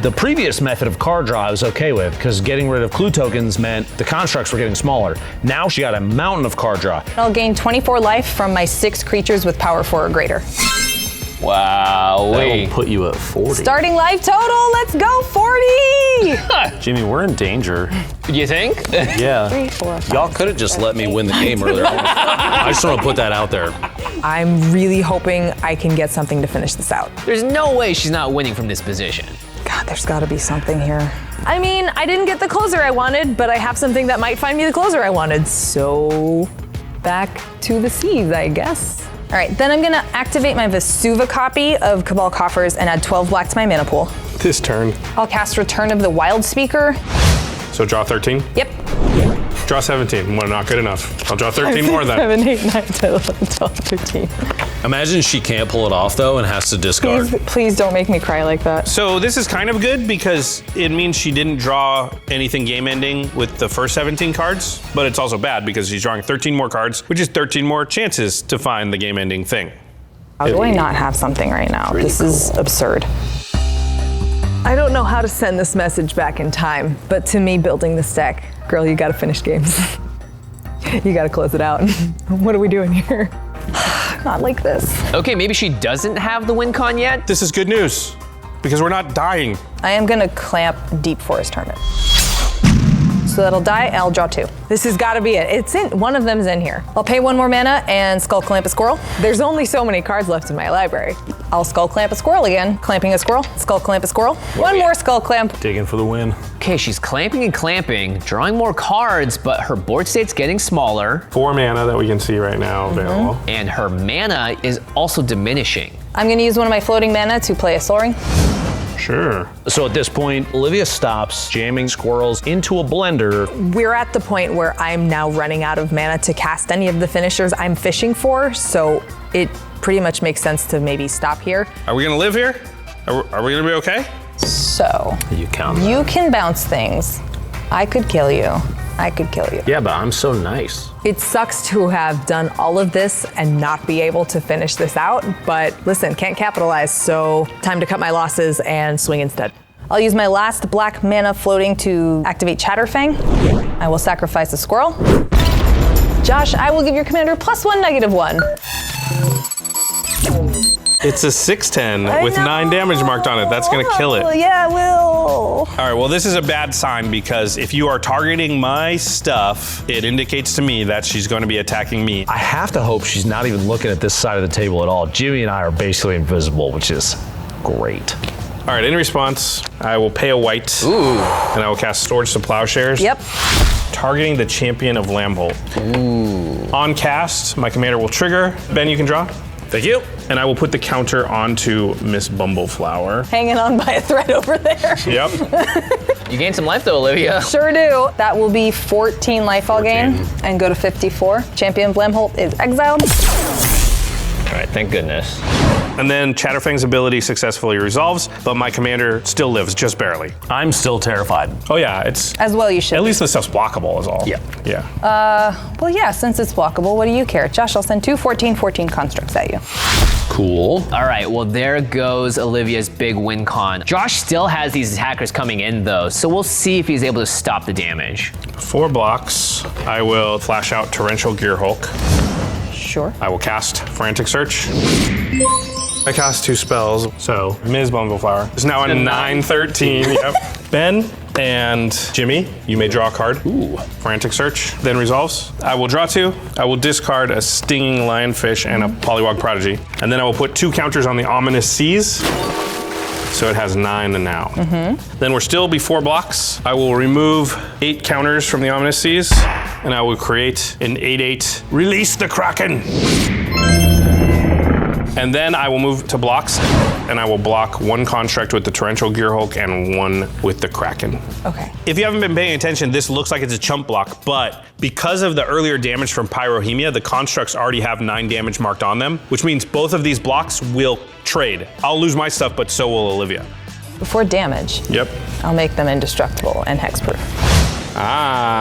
C: The previous method of card draw I was okay with, because getting rid of clue tokens meant the constructs were getting smaller. Now she got a mountain of card draw.
D: I'll gain 24 life from my 6 creatures with power 4 or greater.
A: Wow.
C: That'll put you at 40.
D: Starting life total, let's go 40!
C: Jimmy, we're in danger.
A: You think?
C: Yeah.
D: 3, 4, 5.
C: Y'all could have just let me win the game earlier. I just want to put that out there.
D: I'm really hoping I can get something to finish this out.
A: There's no way she's not winning from this position.
D: God, there's gotta be something here. I mean, I didn't get the closer I wanted, but I have something that might find me the closer I wanted. So, back to the seas, I guess. All right, then I'm gonna activate my Vesuva copy of Cabal Coffers and add 12 black to my mana pool.
I: This turn.
D: I'll cast Return of the Wildspeaker.
I: So draw 13?
D: Yep.
I: Draw 17. Well, not good enough. I'll draw 13 more then.
D: 7, 8, 9, 10, 11, 12, 13.
F: Imagine she can't pull it off though and has to discard.
D: Please don't make me cry like that.
I: So this is kind of good because it means she didn't draw anything game ending with the first 17 cards, but it's also bad because she's drawing 13 more cards, which is 13 more chances to find the game ending thing.
D: How do I not have something right now? This is absurd. I don't know how to send this message back in time, but to me, building this deck, girl, you gotta finish games. You gotta close it out. What are we doing here? Not like this.
A: Okay, maybe she doesn't have the win con yet?
I: This is good news because we're not dying.
D: I am gonna clamp Deep Forest Hermit. So that'll die, and I'll draw 2. This has gotta be it. It's in, one of them's in here. I'll pay 1 more mana and Skull Clamp a squirrel. There's only so many cards left in my library. I'll Skull Clamp a squirrel again, clamping a squirrel, Skull Clamp a squirrel. 1 more Skull Clamp.
C: Digging for the win.
A: Okay, she's clamping and clamping, drawing more cards, but her board state's getting smaller.
I: 4 mana that we can see right now available.
A: And her mana is also diminishing.
D: I'm gonna use one of my floating mana to play a Soul Ring.
I: Sure.
C: So at this point, Olivia stops jamming squirrels into a blender.
D: We're at the point where I'm now running out of mana to cast any of the finishers I'm fishing for, so it pretty much makes sense to maybe stop here.
I: Are we gonna live here? Are we gonna be okay?
D: So,
C: you
D: can bounce things. I could kill you. I could kill you.
C: Yeah, but I'm so nice.
D: It sucks to have done all of this and not be able to finish this out, but listen, can't capitalize, so time to cut my losses and swing instead. I'll use my last black mana floating to activate Chatterfang. I will sacrifice a squirrel. Josh, I will give your commander +1, -1.
I: It's a 6/10 with 9 damage marked on it. That's gonna kill it.
D: Yeah, it will.
I: All right, well, this is a bad sign because if you are targeting my stuff, it indicates to me that she's going to be attacking me.
C: I have to hope she's not even looking at this side of the table at all. Jimmy and I are basically invisible, which is great.
I: All right, in response, I will pay a white.
A: Ooh.
I: And I will cast Storage to Plowshares.
D: Yep.
I: Targeting the Champion of Lambholt. Ooh. On cast, my commander will trigger. Ben, you can draw.
C: Thank you.
I: and I will put the counter onto Miss Bumbleflower.
D: Hanging on by a thread over there.
I: Yep.
A: You gained some life though, Olivia.
D: Sure do. That will be 14 life I'll gain and go to 54. Champion Blamholt is exiled.
A: All right, thank goodness.
I: And then Chatterfang's ability successfully resolves, but my commander still lives, just barely.
C: I'm still terrified.
I: Oh yeah, it's...
D: As well you should.
I: At least the stuff's blockable is all.
C: Yeah.
I: Yeah.
D: Well, yeah, since it's blockable, what do you care? Josh, I'll send 2 14/14 constructs at you.
C: Cool.
A: All right, well, there goes Olivia's big win con. Josh still has these attackers coming in, though, so we'll see if he's able to stop the damage.
I: 4 blocks. I will flash out Torrential Gearhulk.
D: Sure.
I: I will cast Frantic Search. I cast 2 spells, so Ms. Bumbleflower is now a 9/13. Yep. Ben and Jimmy, you may draw a card.
C: Ooh.
I: Frantic Search, then resolves. I will draw 2. I will discard a Stinging Lionfish and a Pollywog Prodigy. And then I will put 2 counters on the Ominous Seas. So it has 9 now. Then we're still before blocks. I will remove 8 counters from the Ominous Seas, and I will create an 8/8. Release the Kraken! And then I will move to blocks, and I will block 1 construct with the Torrential Gearhulk and 1 with the Kraken.
D: Okay.
I: If you haven't been paying attention, this looks like it's a chump block, but because of the earlier damage from Pyrohemia, the constructs already have 9 damage marked on them, which means both of these blocks will trade. I'll lose my stuff, but so will Olivia.
D: Before damage,
I: Yep.
D: I'll make them indestructible and hexproof.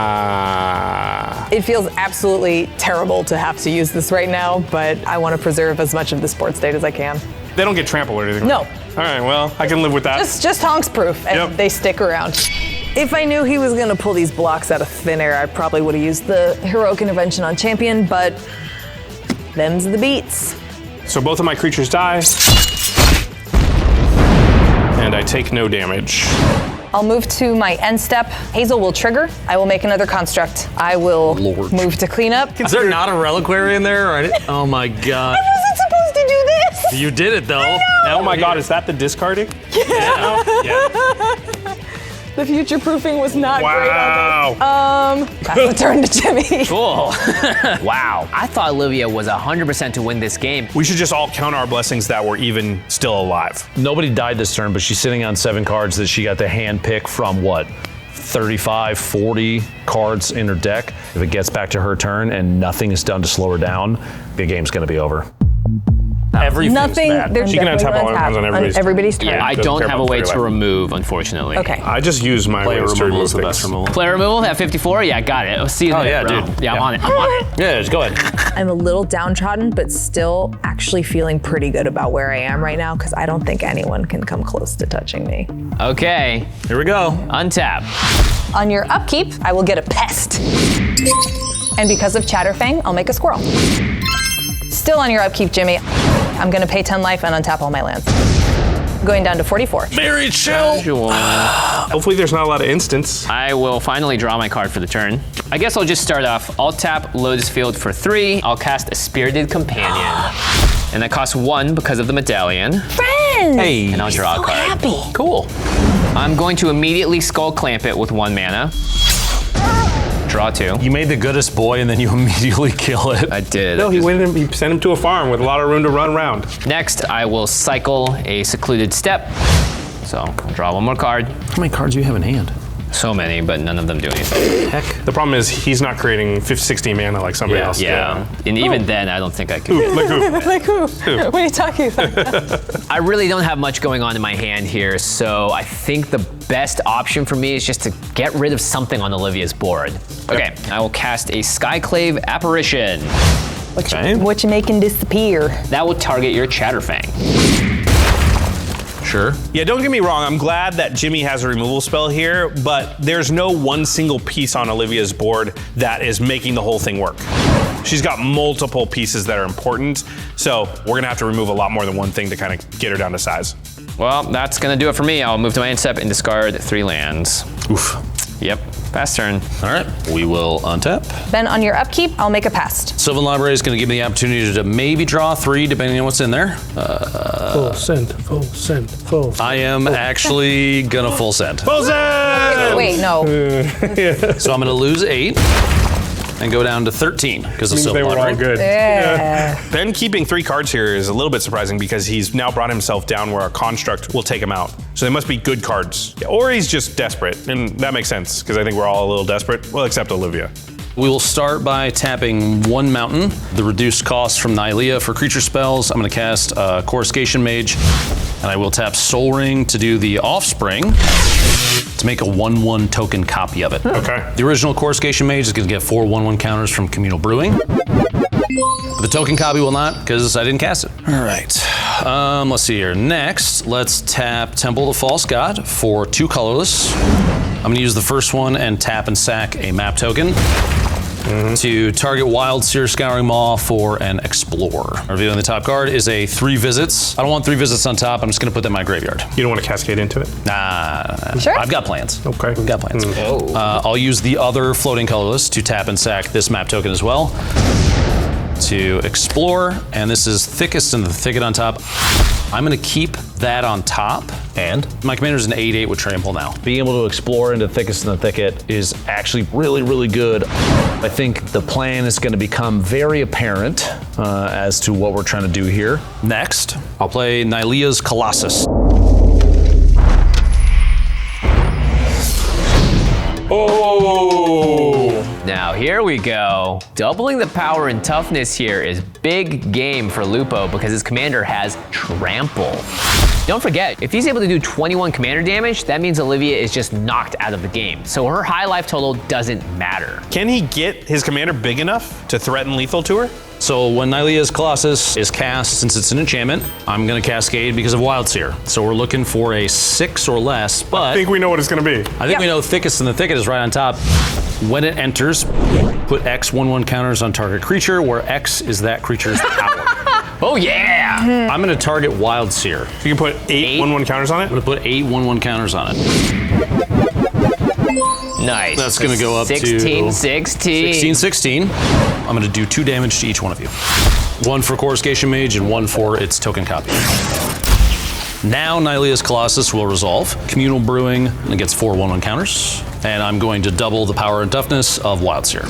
I: Ah.
D: It feels absolutely terrible to have to use this right now, but I want to preserve as much of the sport state as I can.
I: They don't get trampled or anything.
D: No.
I: All right, well, I can live with that.
D: Just honks proof, and they stick around. If I knew he was going to pull these blocks out of thin air, I probably would have used the Heroic Intervention on Champion, but them's the beats.
I: So both of my creatures die, and I take no damage.
D: I'll move to my end step. Hazel will trigger. I will make another construct. I will move to clean up.
C: Is there not a reliquary in there? Or oh my god.
D: I wasn't supposed to do this.
C: You did it though.
I: Oh my god, is that the discarding?
D: Yeah. The future proofing was not great on this. Pass the turn to Jimmy.
A: Cool. Wow. I thought Olivia was 100% to win this game.
I: We should just all count our blessings that we're even still alive.
C: Nobody died this turn, but she's sitting on 7 cards that she got to hand pick from what? 35, 40 cards in her deck. If it gets back to her turn and nothing is done to slow her down, the game's gonna be over. Everything's
D: Nothing.
C: bad.
D: There's
I: She can
D: definitely
I: untap all
D: gonna
I: her hands on everybody's
D: turn.
A: Yeah, I
I: Doesn't
A: don't
I: care
A: have a
I: about
A: way
I: player
A: to
I: life.
A: remove, unfortunately.
D: Okay.
I: I just use my
C: Player
I: ways to
C: removal
I: remove
C: is the best
I: things.
C: removal.
A: Player removal at 54? Yeah, got it. I'll see you
C: Oh,
A: there,
C: yeah,
A: bro.
C: dude.
A: Yeah, I'm
C: Yeah.
A: on it. I'm on it.
C: Yeah, just go ahead.
D: I'm a little downtrodden, but still actually feeling pretty good about where I am right now because I don't think anyone can come close to touching me.
A: Okay,
C: Here we go.
A: untap.
D: On your upkeep, I will get a pest. And because of Chatterfang, I'll make a squirrel. Still on your upkeep, Jimmy, I'm gonna pay 10 life and untap all my lands. Going down to 44.
C: Very chill.
I: Hopefully there's not a lot of instants.
A: I will finally draw my card for the turn. I guess I'll just start off. I'll tap Lotus Field for 3. I'll cast a Spirited Companion. And that costs 1 because of the medallion.
D: Friends!
C: Hey.
A: And I'll draw a
D: So
A: card.
D: happy.
A: Cool. I'm going to immediately Skull Clamp it with 1 mana. Draw 2.
C: You made the goodest boy and then you immediately kill it.
A: I did.
I: No, he sent him to a farm with a lot of room to run around.
A: Next, I will cycle a Secluded Step. So I'll draw 1 more card.
C: How many cards do you have in hand?
A: So many, but none of them do anything.
C: Heck.
I: The problem is he's not creating 60 mana like somebody else.
A: Yeah. And even then, I don't think I could.
I: Like who?
D: Like who? What are you talking about?
A: I really don't have much going on in my hand here, so I think the best option for me is just to get rid of something on Olivia's board. Okay, I will cast a Skyclave Apparition.
D: What you making disappear?
A: That will target your Chatterfang.
C: Sure.
I: Yeah, don't get me wrong. I'm glad that Jimmy has a removal spell here, but there's no one single piece on Olivia's board that is making the whole thing work. She's got multiple pieces that are important, so we're gonna have to remove a lot more than one thing to kind of get her down to size.
A: Well, that's gonna do it for me. I'll move to my end step and discard 3 lands.
C: Oof.
A: Yep, fast turn.
C: All right, we will untap.
D: Then on your upkeep, I'll make a pest.
C: Sylvan Library is going to give me the opportunity to maybe draw 3, depending on what's in there.
J: Full send, full send, full.
C: I am actually gonna full send.
I: Full send!
D: Wait, no.
C: So I'm gonna lose 8.
F: and go down to 13 because of
B: Means
F: Silver
B: they were all
F: Library.
B: good.
D: Yeah.
I: Ben keeping 3 cards here is a little bit surprising because he's now brought himself down where a construct will take him out. So they must be good cards. Or he's just desperate, and that makes sense because I think we're all a little desperate. Well, except Olivia.
F: We will start by tapping 1 mountain, the reduced cost from Nylea for creature spells. I'm going to cast Coruscation Mage, and I will tap Soul Ring to do the Offspring to make a 1/1 token copy of it.
I: Okay.
F: The original Coruscation Mage is going to get 4 1/1 counters from Communal Brewing. The token copy will not, because I didn't cast it. All right. Let's see here. Next, let's tap Temple of the False God for 2 colorless. I'm going to use the first one and tap and sack a map token. To target Wildsear Scouring Maw for an Explorer. Revealing the top card is a 3 visits. I don't want 3 visits on top. I'm just going to put that in my graveyard.
I: You don't want to cascade into it?
F: Nah.
D: Sure.
F: I've got plans.
I: Okay.
F: We've got plans. I'll use the other floating colorless to tap and sack this map token as well. To explore, and this is thickest in the thicket on top. I'm gonna keep that on top, and my commander is an 8/8 with trample now.
H: Being able to explore into thickest in the thicket is actually really, really good. I think the plan is gonna become very apparent as to what we're trying to do here.
F: Next, I'll play Nylea's Colossus.
A: Oh! Now here we go. Doubling the power and toughness here is big game for Lupo because his commander has trample. Don't forget, if he's able to do 21 commander damage, that means Olivia is just knocked out of the game. So her high life total doesn't matter.
I: Can he get his commander big enough to threaten lethal to her?
F: So when Nylea's Colossus is cast, since it's an enchantment, I'm gonna cascade because of Wildsear. So we're looking for a 6 or less, but
I: I think we know what it's gonna be.
F: I think we know thickest in the thicket is right on top. When it enters, put X 1/1 counters on target creature, where X is that creature's power.
A: Oh yeah!
F: I'm gonna target Wildsear.
I: So you can put 8 1/1 counters on it?
F: I'm gonna put 8 1/1 counters on it.
A: Nice.
F: That's gonna go up
A: 16,
F: to
A: 16.
F: 16. I'm gonna do 2 damage to each one of you. 1 for Coruscation Mage and 1 for its token copy. Now Nylea's Colossus will resolve. Communal Brewing, and it gets 4 1/1 counters. And I'm going to double the power and toughness of Wildsear.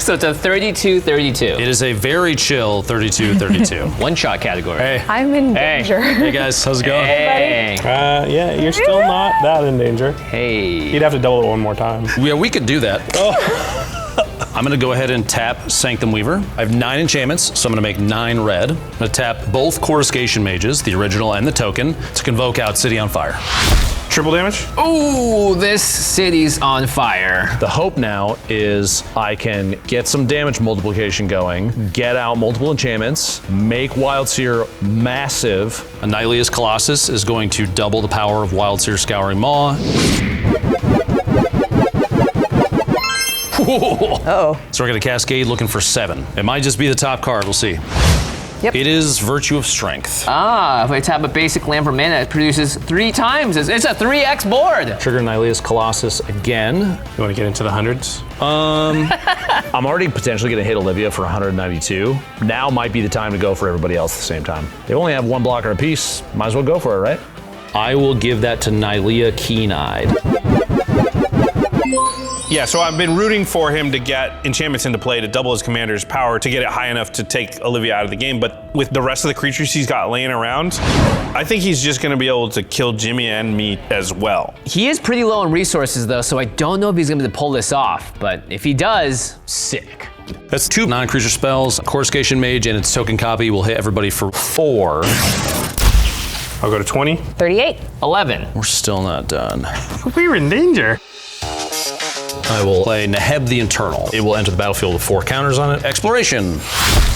A: So it's a 32-32.
F: It is a very chill 32-32.
A: One-shot category.
B: Hey.
D: I'm in danger.
F: Hey guys, how's it going?
A: Hey.
B: Yeah, you're still not that in danger.
A: Hey.
B: You'd have to double it one more time.
F: Yeah, we could do that. I'm gonna go ahead and tap Sanctum Weaver. I have 9 enchantments, so I'm gonna make 9 red. I'm gonna tap both Coruscation Mages, the original and the token, to convoke out City on Fire.
I: Triple damage?
A: Ooh, this city's on fire.
H: The hope now is I can get some damage multiplication going, get out multiple enchantments, make Wildsear massive.
F: Nylea's Colossus is going to double the power of Wildsear Scouring Maw.
D: Uh-oh.
F: So we're gonna cascade looking for 7. It might just be the top card, we'll see.
D: Yep.
F: It is Virtue of Strength.
A: Ah, if I tap a basic land for mana, it produces 3 times. It's a 3x board.
H: Trigger Nylea's Colossus again.
B: You want to get into the hundreds?
H: I'm already potentially gonna hit Olivia for 192. Now might be the time to go for everybody else at the same time. They only have 1 blocker apiece. Might as well go for it, right?
F: I will give that to Nylea Keen-Eyed.
I: Yeah, so I've been rooting for him to get enchantments into play to double his commander's power to get it high enough to take Olivia out of the game. But with the rest of the creatures he's got laying around, I think he's just going to be able to kill Jimmy and me as well.
A: He is pretty low on resources though, so I don't know if he's gonna be able to pull this off. But if he does, sick.
F: That's 2 non-creature spells. Coruscation Mage and its token copy will hit everybody for 4.
B: I'll go to 20.
D: 38.
A: 11.
F: We're still not done.
B: We were in danger.
F: I will play Neheb the Internal. It will enter the battlefield with 4 counters on it. Exploration.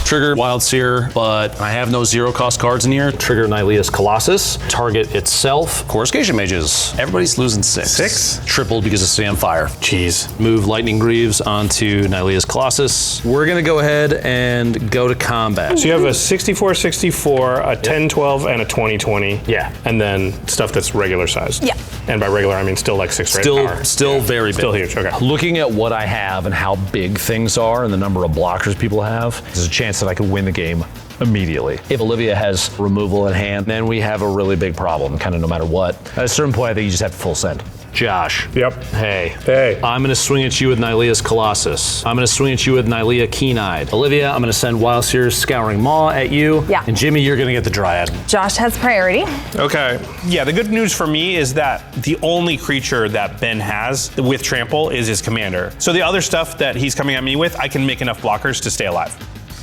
F: Trigger Wildsear, but I have no 0-cost cards in here. Trigger Nylea's Colossus. Target itself. Coruscation Mages. Everybody's losing 6.
B: 6?
F: Tripled because of City on Fire.
B: Jeez.
F: Move Lightning Greaves onto Nylea's Colossus. We're gonna go ahead and go to combat.
B: So you have a 64-64, a 10-12, and a 20-20.
H: Yeah.
B: And then stuff that's regular sized.
D: Yeah.
B: And by regular, I mean still like 6 red power.
F: Still very big.
B: Still huge, okay.
H: Looking at what I have and how big things are and the number of blockers people have, there's a chance that I could win the game
C: immediately. If Olivia has removal in hand, then we have a really big problem, kind of no matter what. At a certain point, I think you just have to full send. Josh.
I: Yep.
C: Hey.
I: Hey.
C: I'm going to swing at you with Nylea's Colossus. I'm going to swing at you with Nylea Keen-Eyed. Olivia, I'm going to send Wildsear's Scouring Maw at you.
D: Yeah.
C: And Jimmy, you're going to get the Dryad.
D: Josh has priority.
I: Okay. Yeah, the good news for me is that the only creature that Ben has with trample is his commander. So the other stuff that he's coming at me with, I can make enough blockers to stay alive.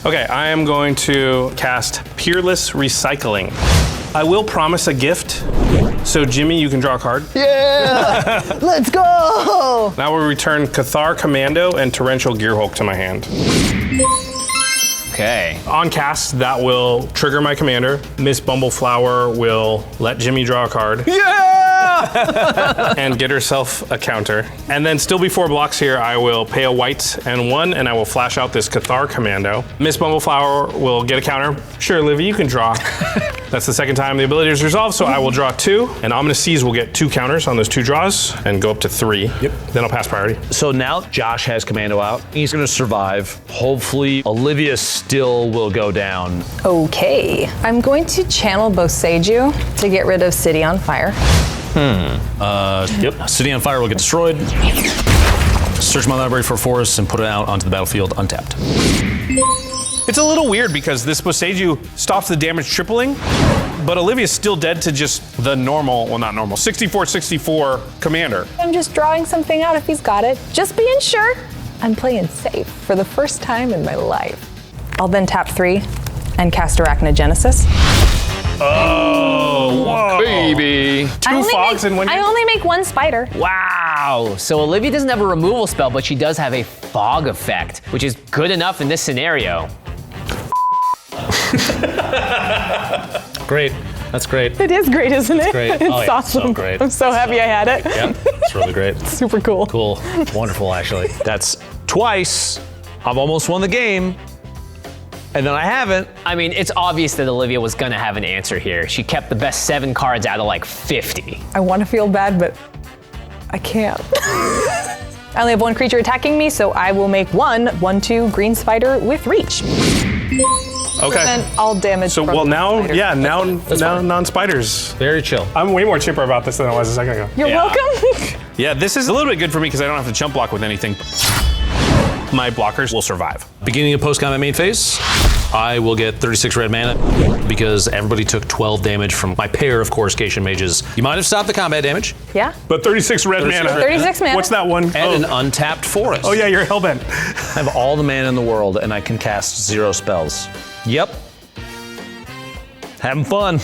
I: Okay, I am going to cast Peerless Recycling. I will promise a gift. So Jimmy, you can draw a card.
D: Yeah! Let's go!
I: Now we'll return Cathar Commando and Torrential Gearhulk to my hand.
A: Okay.
I: On cast, that will trigger my commander. Miss Bumbleflower will let Jimmy draw a card.
A: Yeah!
I: And get herself a counter. And then still before blocks here, I will pay a white and 1, and I will flash out this Cathar Commando. Miss Bumbleflower will get a counter. Sure, Olivia, you can draw. That's the second time the ability is resolved, so I will draw 2, and Ominous Seas will get 2 counters on those 2 draws and go up to 3. Yep. Then I'll pass priority.
C: So now Josh has Commando out. He's going to survive. Hopefully, Olivia still will go down.
D: Okay. I'm going to channel Boseiju to get rid of City on Fire.
C: Yep. City on Fire will get destroyed. Search my library for forests and put it out onto the battlefield untapped.
I: It's a little weird because this Boseiju stops the damage tripling, but Olivia's still dead to just the normal, well not normal, 64/64 commander.
D: I'm just drawing something out if he's got it. Just being sure. I'm playing safe for the first time in my life. I'll then tap 3 and cast Arachnogenesis.
I: Oh, whoa.
A: Baby.
I: 2 fogs in 1
D: I only make 1 spider.
A: Wow. So Olivia doesn't have a removal spell, but she does have a fog effect, which is good enough in this scenario.
C: Great. That's great.
D: It is great, isn't it?
C: great.
D: It's
C: Oh, yeah,
D: awesome.
C: so great.
D: I'm so happy I had it.
C: Yep. It's really great.
D: Super cool.
C: Cool. Wonderful, actually. That's twice. I've almost won the game. And then I haven't.
A: I mean, it's obvious that Olivia was gonna have an answer here. She kept the best 7 cards out of like 50.
D: I want to feel bad, but I can't. I only have 1 creature attacking me, so I will make 1/1/2 green spider with reach.
I: Okay.
D: And then I'll damage.
I: So,
D: from
I: well, now,
D: spider.
I: yeah, now non-spiders.
C: Very chill.
I: I'm way more chipper about this than I was a second ago.
D: You're welcome.
I: Yeah, this is a little bit good for me because I don't have to jump block with anything. My blockers will survive.
C: Beginning of post-combat main phase, I will get 36 red mana because everybody took 12 damage from my pair of Coruscation Mages. You might have stopped the combat damage.
D: Yeah.
I: But 36 red mana.
D: 36 mana.
I: What's that one?
C: And an untapped forest.
I: Oh yeah, you're hellbent.
C: I have all the mana in the world and I can cast 0 spells. Yep. Having fun.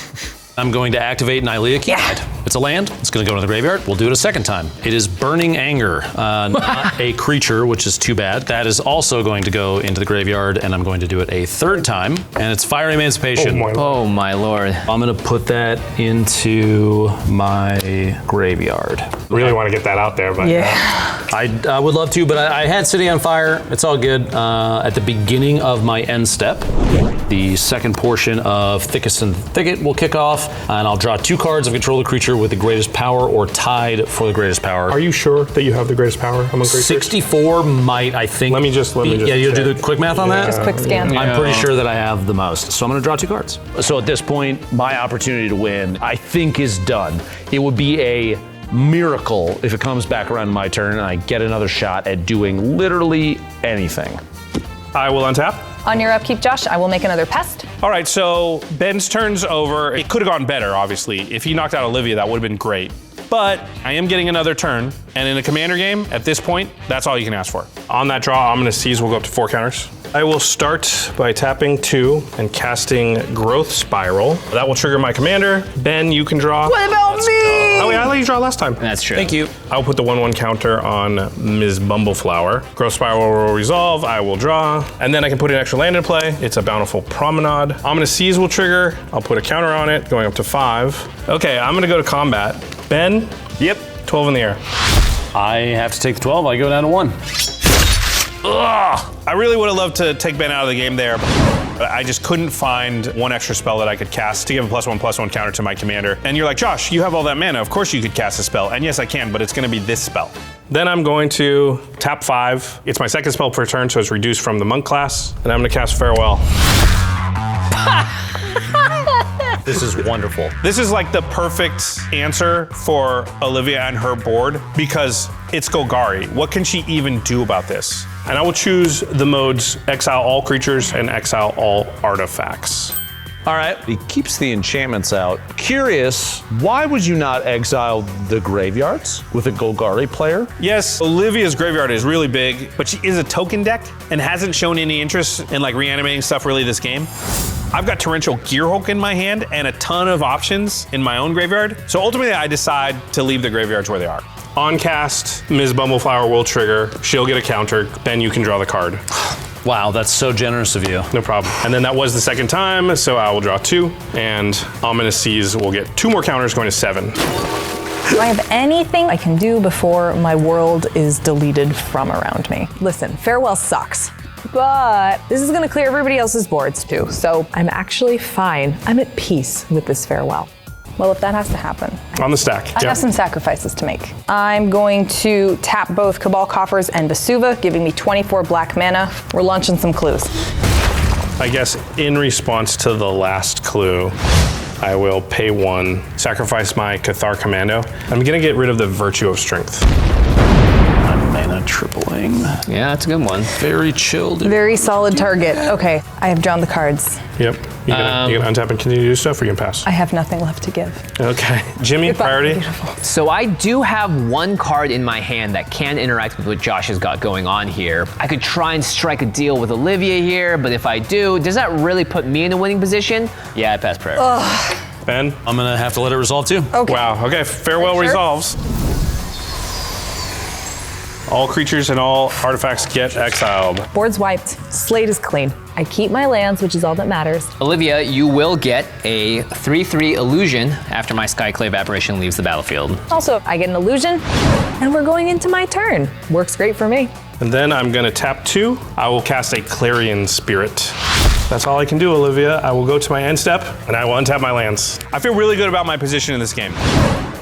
C: I'm going to activate Nylea Keen-Eyed. It's a land. It's going to go to the graveyard. We'll do it a second time. It is Burning Anger, not a creature, which is too bad. That is also going to go into the graveyard, and I'm going to do it a third time. And it's Fire Emancipation.
A: Oh my lord.
C: I'm going to put that into my graveyard.
I: Really want to get that out there, but
D: Yeah.
C: I would love to, but I had City on Fire. It's all good. At the beginning of my end step, the second portion of Thickest and Thicket will kick off, and I'll draw 2 cards of control the creature with the greatest power or tied for the greatest power.
I: Are you sure that you have the greatest power among creatures?
C: 64 might, I think.
I: Let me just
C: Yeah, you'll do the quick math on that?
D: Just quick scan.
C: I'm pretty sure that I have the most. So I'm going to draw 2 cards. So at this point, my opportunity to win, I think, is done. It would be a miracle if it comes back around my turn and I get another shot at doing literally anything.
I: I will untap.
D: On your upkeep, Josh, I will make another pest.
I: All right, so Ben's turn's over. It could have gone better, obviously. If he knocked out Olivia, that would have been great. But I am getting another turn, and in a commander game, at this point, that's all you can ask for. On that draw, Ominous Seas will go up to 4 counters. I will start by tapping 2 and casting Growth Spiral. That will trigger my commander. Ben, you can draw.
D: What about me?
I: Oh, wait, I let you draw last time.
A: That's true.
C: Thank you.
I: I'll put the 1/1 counter on Ms. Bumbleflower. Growth Spiral will resolve, I will draw, and then I can put an extra land in play. It's a Bountiful Promenade. Ominous Seas will trigger. I'll put a counter on it, going up to 5. Okay, I'm gonna go to combat. Ben? Yep. 12 in the air.
C: I have to take the 12. I go down to 1.
I: Ugh! I really would have loved to take Ben out of the game there, but I just couldn't find 1 extra spell that I could cast to give a +1/+1 counter to my commander. And you're like, Josh, you have all that mana. Of course you could cast a spell. And yes, I can, but it's gonna be this spell. Then I'm going to tap 5. It's my second spell per turn, so it's reduced from the monk class. And I'm gonna cast Farewell.
C: This is wonderful.
I: This is like the perfect answer for Olivia and her board because it's Golgari. What can she even do about this? And I will choose the modes exile all creatures and exile all artifacts.
C: All right, he keeps the enchantments out. Curious, why would you not exile the graveyards with a Golgari player?
I: Yes, Olivia's graveyard is really big, but she is a token deck and hasn't shown any interest in like reanimating stuff really this game. I've got Torrential Gearhulk in my hand and a ton of options in my own graveyard. So ultimately I decide to leave the graveyards where they are. On cast, Ms. Bumbleflower will trigger, she'll get a counter, then you can draw the card.
F: Wow, that's so generous of you.
I: No problem. And then that was the second time, so I will draw 2, and Ominous Seas will get 2 more counters going to 7.
D: Do I have anything I can do before my world is deleted from around me? Listen, Farewell sucks, but this is gonna clear everybody else's boards too, so I'm actually fine. I'm at peace with this Farewell. Well, if that has to happen.
I: On the stack.
D: I have some sacrifices to make. I'm going to tap both Cabal Coffers and Vesuva, giving me 24 black mana. We're launching some clues.
I: I guess in response to the last clue, I will pay 1, sacrifice my Cathar Commando. I'm gonna get rid of the Virtue of Strength.
F: Mana tripling.
A: Yeah, that's a good one.
F: Very chilled.
D: Very solid target. Okay, I have drawn the cards.
I: Yep. You gonna untap and continue to do stuff, or you can pass?
D: I have nothing left to give.
I: Okay. Jimmy, priority?
A: So I do have one card in my hand that can interact with what Josh has got going on here. I could try and strike a deal with Olivia here, but if I do, does that really put me in a winning position? Yeah, I pass prayer.
I: Ben?
F: I'm gonna have to let it resolve too.
D: Okay.
I: Wow, okay, Farewell resolves. All creatures and all artifacts get exiled.
D: Board's wiped. Slate is clean. I keep my lands, which is all that matters.
A: Olivia, you will get a 3/3 illusion after my Skyclave Apparition leaves the battlefield.
D: Also, I get an illusion, and we're going into my turn. Works great for me.
I: And then I'm gonna tap 2. I will cast a Clarion Spirit. That's all I can do, Olivia. I will go to my end step, and I will untap my lands. I feel really good about my position in this game.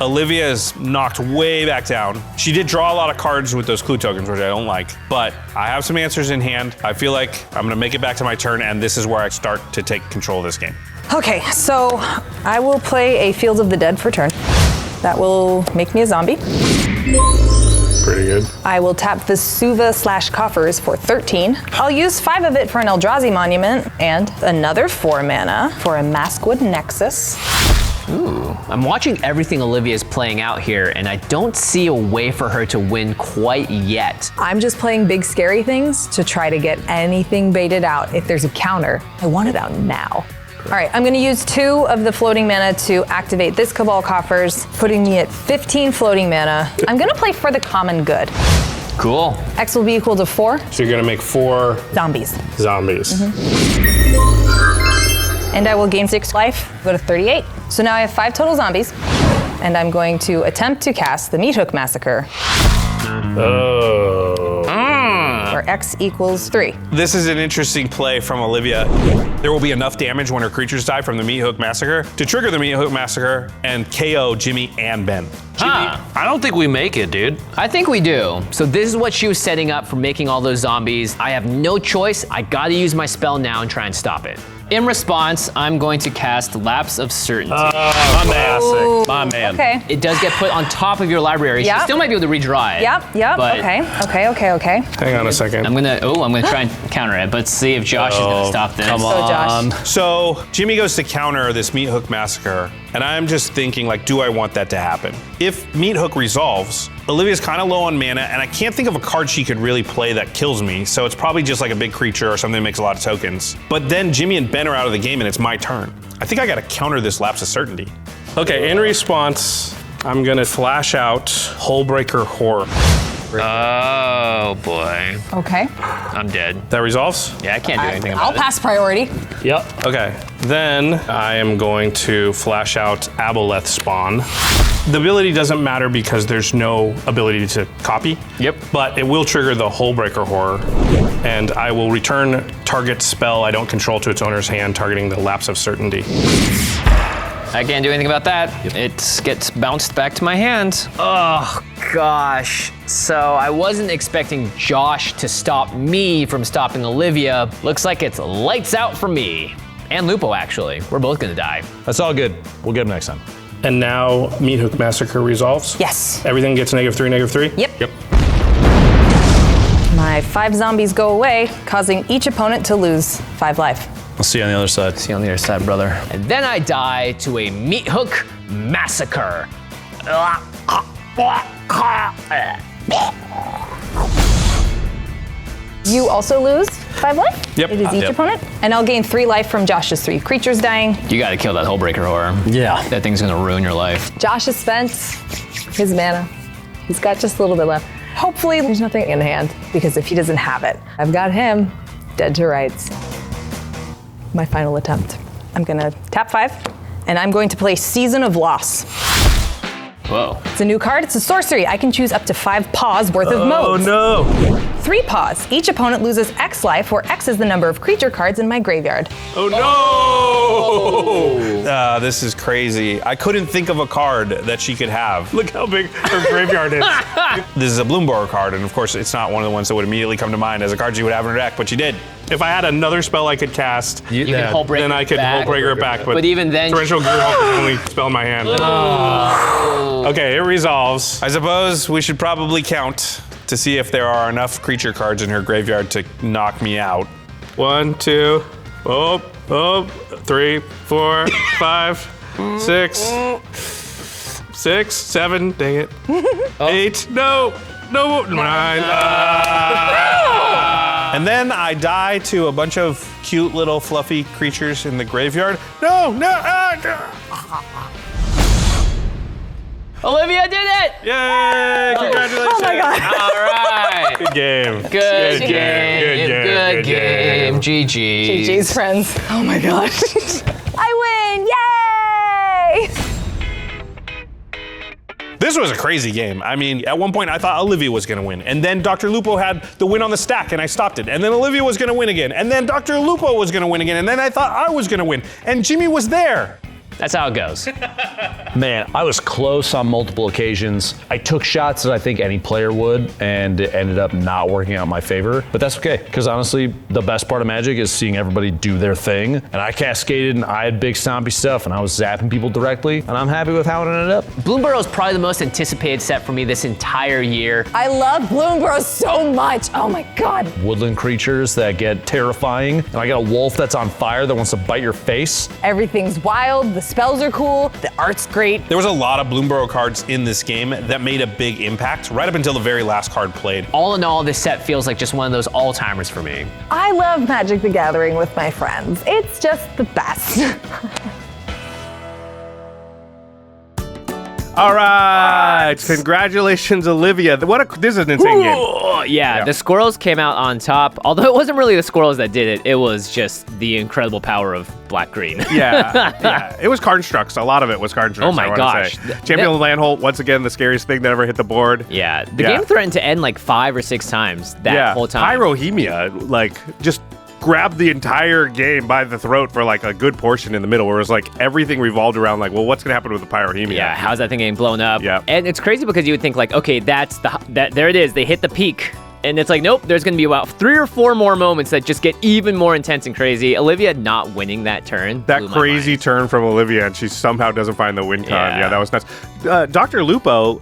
I: Olivia is knocked way back down. She did draw a lot of cards with those clue tokens, which I don't like, but I have some answers in hand. I feel like I'm gonna make it back to my turn, and this is where I start to take control of this game.
D: Okay, so I will play a Fields of the Dead for turn. That will make me a zombie.
I: Pretty good.
D: I will tap Vesuva/Coffers for 13. I'll use 5 of it for an Eldrazi Monument and another 4 mana for a Maskwood Nexus.
A: Ooh, I'm watching everything Olivia is playing out here, and I don't see a way for her to win quite yet.
D: I'm just playing big scary things to try to get anything baited out. If there's a counter, I want it out now. All right, I'm gonna use 2 of the floating mana to activate this Cabal Coffers, putting me at 15 floating mana. I'm gonna play For the Common Good.
A: Cool.
D: X will be equal to 4.
I: So you're gonna make 4
D: Zombies. And I will gain 6 life, go to 38. So now I have 5 total zombies, and I'm going to attempt to cast the Meat Hook Massacre. Where X equals 3.
I: This is an interesting play from Olivia. There will be enough damage when her creatures die from the Meat Hook Massacre to trigger the Meat Hook Massacre and KO Jimmy and Ben.
F: I don't think we make it, dude.
A: I think we do. So this is what she was setting up for making all those zombies. I have no choice. I gotta use my spell now and try and stop it. In response, I'm going to cast Lapse of Certainty.
F: My man.
D: Okay.
A: It does get put on top of your library.
D: Yep.
A: She still might be able to redraw it.
D: Yep,
A: but
D: okay.
I: Hang on a second.
A: I'm gonna try and counter it, but let's see if Josh is gonna stop this.
F: Come
D: So,
F: on.
D: Josh.
I: So Jimmy goes to counter this Meat Hook Massacre, and I'm just thinking, like, do I want that to happen? If Meat Hook resolves, Olivia's kind of low on mana, and I can't think of a card she could really play that kills me, so it's probably just like a big creature or something that makes a lot of tokens. But then Jimmy and Ben are out of the game, and it's my turn. I think I gotta counter this Lapse of Certainty. Okay, in response, I'm gonna flash out Hullbreaker Horror.
A: Oh boy.
D: Okay.
A: I'm dead.
I: That resolves?
A: Yeah, I can't do anything
D: I'll
A: about
D: pass priority.
I: Yep. Okay, then I am going to flash out Aboleth Spawn. The ability doesn't matter because there's no ability to copy.
A: Yep.
I: But it will trigger the Hullbreaker Horror, and I will return target spell I don't control to its owner's hand, targeting the Lapse of Certainty.
A: I can't do anything about that. It gets bounced back to my hand. Oh gosh. So I wasn't expecting Josh to stop me from stopping Olivia. Looks like it's lights out for me. And Lupo, actually. We're both gonna die.
C: That's all good. We'll get him next time.
J: And now Meat Hook Massacre resolves?
D: Yes.
J: Everything gets -3, -3?
D: Yep. My 5 zombies go away, causing each opponent to lose 5 life.
C: I'll see you on the other side.
A: See you on the other side, brother. And then I die to a Meat Hook Massacre.
D: You also lose 5 life.
C: Yep.
D: It is each opponent. And I'll gain 3 life from Josh's 3 creatures dying.
A: You gotta kill that Hullbreaker Horror.
C: Yeah.
A: That thing's gonna ruin your life.
D: Josh has spent his mana. He's got just a little bit left. Hopefully there's nothing in hand, because if he doesn't have it, I've got him dead to rights. My final attempt. I'm gonna tap 5, and I'm going to play Season of Loss.
A: Whoa.
D: It's a new card, it's a sorcery. I can choose up to 5 paws worth of modes.
B: Oh no!
D: 3 paws. Each opponent loses X life, where X is the number of creature cards in my graveyard.
B: Oh no!
I: This is crazy. I couldn't think of a card that she could have.
B: Look how big her graveyard is.
I: This is a Bloomburrow card, and of course it's not one of the ones that would immediately come to mind as a card she would have in her deck, but she did.
B: If I had another spell I could cast,
A: You can Hullbreaker
B: then I could Hullbreaker it back.
A: But even then,
B: Torrential Gearhulk is the only spell in my hand. Okay, it resolves.
I: I suppose we should probably count to see if there are enough creature cards in her graveyard to knock me out.
B: 1, 2, 3, 4, 5, 6, 7, dang it. 8, no, 9.
I: And then I die to a bunch of cute little fluffy creatures in the graveyard. No.
A: Olivia did it!
B: Yay! Congratulations!
D: Oh my god.
A: All right.
B: Good game.
A: Good game. GG.
D: GG's friends. Oh my gosh. I win! Yay!
I: This was a crazy game. I mean, at one point I thought Olivia was gonna win, and then Dr. Lupo had the win on the stack and I stopped it, and then Olivia was gonna win again, and then Dr. Lupo was gonna win again, and then I thought I was gonna win, and Jimmy was there.
A: That's how it goes.
C: Man, I was close on multiple occasions. I took shots that I think any player would, and it ended up not working out in my favor. But that's okay, because honestly, the best part of Magic is seeing everybody do their thing. And I cascaded, and I had big stompy stuff, and I was zapping people directly, and I'm happy with how it ended up.
A: Bloomburrow is probably the most anticipated set for me this entire year.
D: I love Bloomburrow so much. Oh my god.
C: Woodland creatures that get terrifying, and I got a wolf that's on fire that wants to bite your face.
D: Everything's wild, the spells are cool, the art's great.
I: There was a lot of Bloomburrow cards in this game that made a big impact right up until the very last card played.
A: All in all, this set feels like just one of those all-timers for me.
D: I love Magic the Gathering with my friends. It's just the best.
B: All right, congratulations, Olivia. This is an insane game.
A: Yeah, the squirrels came out on top. Although it wasn't really the squirrels that did it, it was just the incredible power of black-green.
B: Yeah. It was card constructs. A lot of it was card constructs.
A: Oh my gosh.
B: Champion Landhold, once again, the scariest thing that ever hit the board.
A: Yeah, the game threatened to end like 5 or 6 times that whole time.
B: Pyrohemia, like, just grabbed the entire game by the throat for like a good portion in the middle, where it was like everything revolved around like, well, what's gonna happen with the Pyrohemia?
A: Yeah, how's that thing getting blown up?
B: Yeah.
A: And it's crazy because you would think like, okay, there it is, they hit the peak. And it's like, nope, there's gonna be about 3 or 4 more moments that just get even more intense and crazy. Olivia not winning that turn.
B: That crazy turn from Olivia, and she somehow doesn't find the win con. Yeah, that was nuts. Dr. Lupo,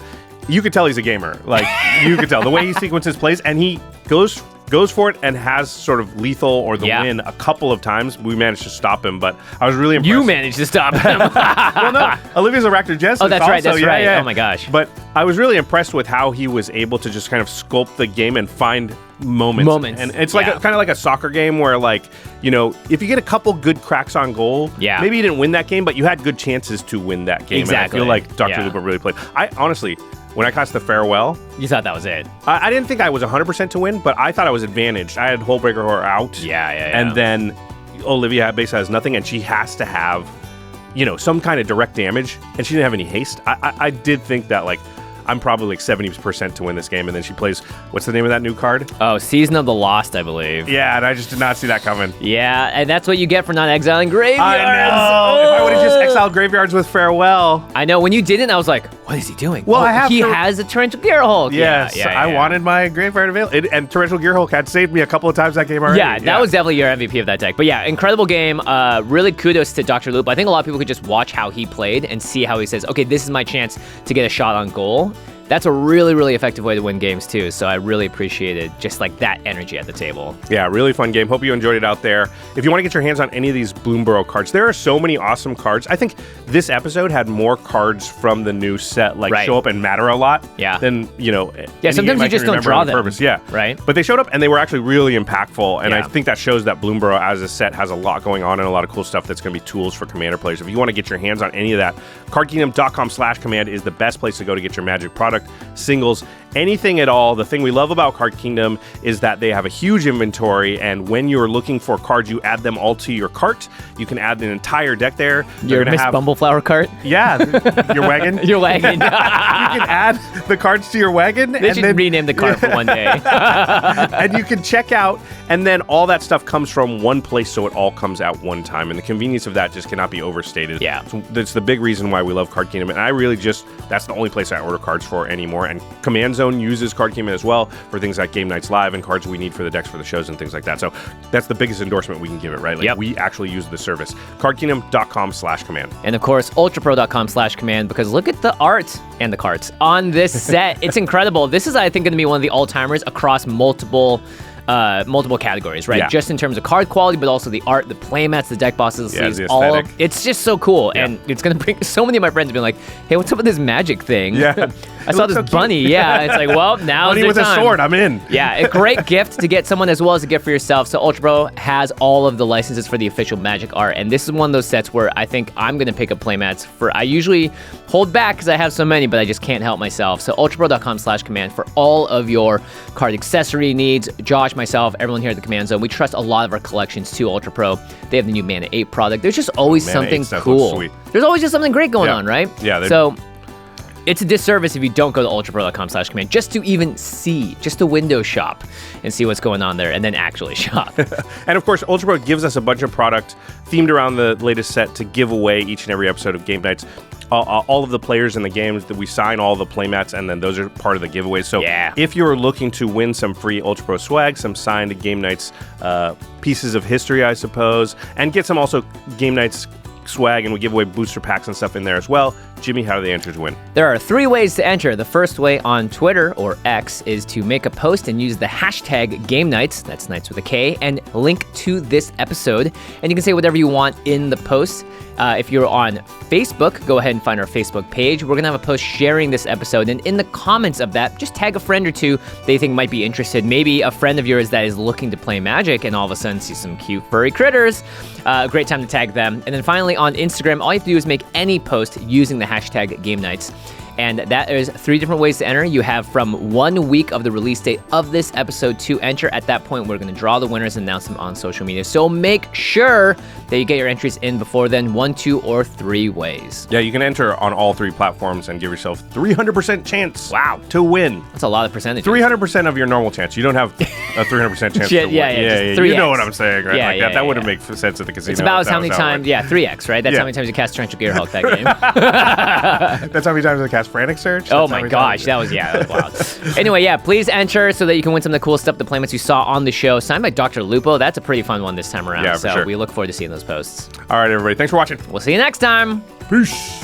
B: you could tell he's a gamer. Like, you could tell the way he sequences plays, and he goes for it and has sort of lethal or the win a couple of times. We managed to stop him, but I was really impressed.
A: You managed to stop him.
B: Well, no, Olivia's a Raptor Genesis.
A: Oh, that's
B: also.
A: right.
B: Yeah.
A: Oh my gosh.
B: But I was really impressed with how he was able to just kind of sculpt the game and find moments. And it's like kind of like a soccer game where, like, you know, if you get a couple good cracks on goal, maybe you didn't win that game, but you had good chances to win that game.
A: Exactly.
B: And I feel like Dr. Lupo really played. I honestly, when I cast the farewell,
A: you thought that was it.
B: I didn't think I was 100% to win, but I thought I was advantaged. I had Hullbreaker Horror out.
A: Yeah.
B: And then Olivia Beza has nothing, and she has to have, you know, some kind of direct damage, and she didn't have any haste. I did think that, like, I'm probably like 70% to win this game, and then she plays, what's the name of that new card?
A: Oh, Season of the Lost, I believe.
B: Yeah, and I just did not see that coming.
A: Yeah, and that's what you get for not exiling graveyards.
B: I know. If I would have just exiled spell graveyards with farewell.
A: I know. When you didn't, I was like, what is he doing?
B: Well,
A: he has a Torrential Gearhulk.
B: Yes, I wanted my graveyard available. And Torrential Gearhulk had saved me a couple of times that game already.
A: Yeah, that was definitely your MVP of that deck. But yeah, incredible game. Really kudos to DrLupo. I think a lot of people could just watch how he played and see how he says, okay, this is my chance to get a shot on goal. That's a really, really effective way to win games too. So I really appreciated just like that energy at the table.
B: Yeah, really fun game. Hope you enjoyed it out there. If you want to get your hands on any of these Bloomburrow cards, there are so many awesome cards. I think this episode had more cards from the new set show up and matter a lot.
A: Yeah.
B: Than,
A: sometimes you just don't draw them.
B: Purpose. Yeah.
A: Right.
B: But they showed up and they were actually really impactful. And I think that shows that Bloomburrow as a set has a lot going on and a lot of cool stuff that's going to be tools for Commander players. If you want to get your hands on any of that, cardkingdom.com/command is the best place to go to get your Magic product, singles, anything at all. The thing we love about Card Kingdom is that they have a huge inventory, and when you're looking for cards, you add them all to your cart. You can add an entire deck there.
A: Your Miss Bumbleflower cart?
B: Yeah, your wagon.
A: Your wagon.
B: You can add the cards to your wagon.
A: They should rename the cart for one day.
B: And you can check out, and then all that stuff comes from one place, so it all comes out one time. And the convenience of that just cannot be overstated.
A: Yeah.
B: So that's the big reason why we love Card Kingdom. And I really that's the only place I order cards for anymore. And Command Zone uses Card Kingdom as well for things like Game Nights Live and cards we need for the decks for the shows and things like that. So that's the biggest endorsement we can give it, right? We actually use the service. cardkingdom.com/command.
A: And of course, ultrapro.com/command, because look at the art and the cards on this set. It's incredible. This is, I think, going to be one of the all-timers across multiple categories, right?
B: Yeah.
A: Just in terms of card quality, but also the art, the playmats, the deck bosses, the sleeves,
B: the
A: all.
B: aesthetic.
A: It's just so cool, and it's gonna bring so many of my friends being like, "Hey, what's up with this magic thing?"
B: Yeah,
A: I saw this bunny. Yeah, it's like, well, now
B: bunny with
A: time.
B: a sword. I'm in.
A: Yeah, a great gift to get someone as well as a gift for yourself. So ULTRAPRO has all of the licenses for the official Magic art, and this is one of those sets where I think I'm gonna pick up playmats for. I usually hold back because I have so many, but I just can't help myself. So ultrapro.com/command for all of your card accessory needs. Josh, myself, everyone here at the Command Zone, we trust a lot of our collections to ULTRAPRO. They have the new Mana 8 product. There's just always something cool. There's always just something great going on, right?
B: Yeah.
A: So it's a disservice if you don't go to ultrapro.com/command just to even see, just to window shop and see what's going on there and then actually shop.
B: And of course, ULTRAPRO gives us a bunch of product themed around the latest set to give away each and every episode of Game Nights. All of the players in the games that we sign all the playmats, and then those are part of the giveaways. So if you're looking to win some free ULTRAPRO swag, some signed Game Nights pieces of history, I suppose, and get some also Game Nights swag, and we give away booster packs and stuff in there as well. Jimmy, how do the enters win?
A: There are 3 ways to enter. The first way on Twitter, or X, is to make a post and use the hashtag GameNights, that's Nights with a K, and link to this episode. And you can say whatever you want in the post. If you're on Facebook, go ahead and find our Facebook page. We're going to have a post sharing this episode, and in the comments of that, just tag a friend or two that you think might be interested. Maybe a friend of yours that is looking to play Magic and all of a sudden see some cute furry critters. Great time to tag them. And then finally on Instagram, all you have to do is make any post using the hashtag GameNights. And that is 3 different ways to enter. You have from 1 week of the release date of this episode to enter. At that point, we're going to draw the winners and announce them on social media. So make sure that you get your entries in before then, 1, 2, or 3 ways.
B: Yeah, you can enter on all 3 platforms and give yourself 300% chance to win.
A: That's a lot of percentage.
B: 300% of your normal chance. You don't have a 300% chance to win.
A: Yeah,
B: you know what I'm saying, right?
A: Yeah,
B: that wouldn't make sense at the casino.
A: It's about how many times, 3x, right? That's how many times you cast Torrential Gearhulk that game.
B: That's how many times I cast Frantic Surge?
A: Oh my gosh, that was wild. Anyway, please enter so that you can win some of the cool stuff, the playmats you saw on the show. Signed by DrLupo. That's a pretty fun one this time around.
B: Yeah, for sure.
A: We look forward to seeing those posts.
B: All right, everybody. Thanks for watching.
A: We'll see you next time.
B: Peace.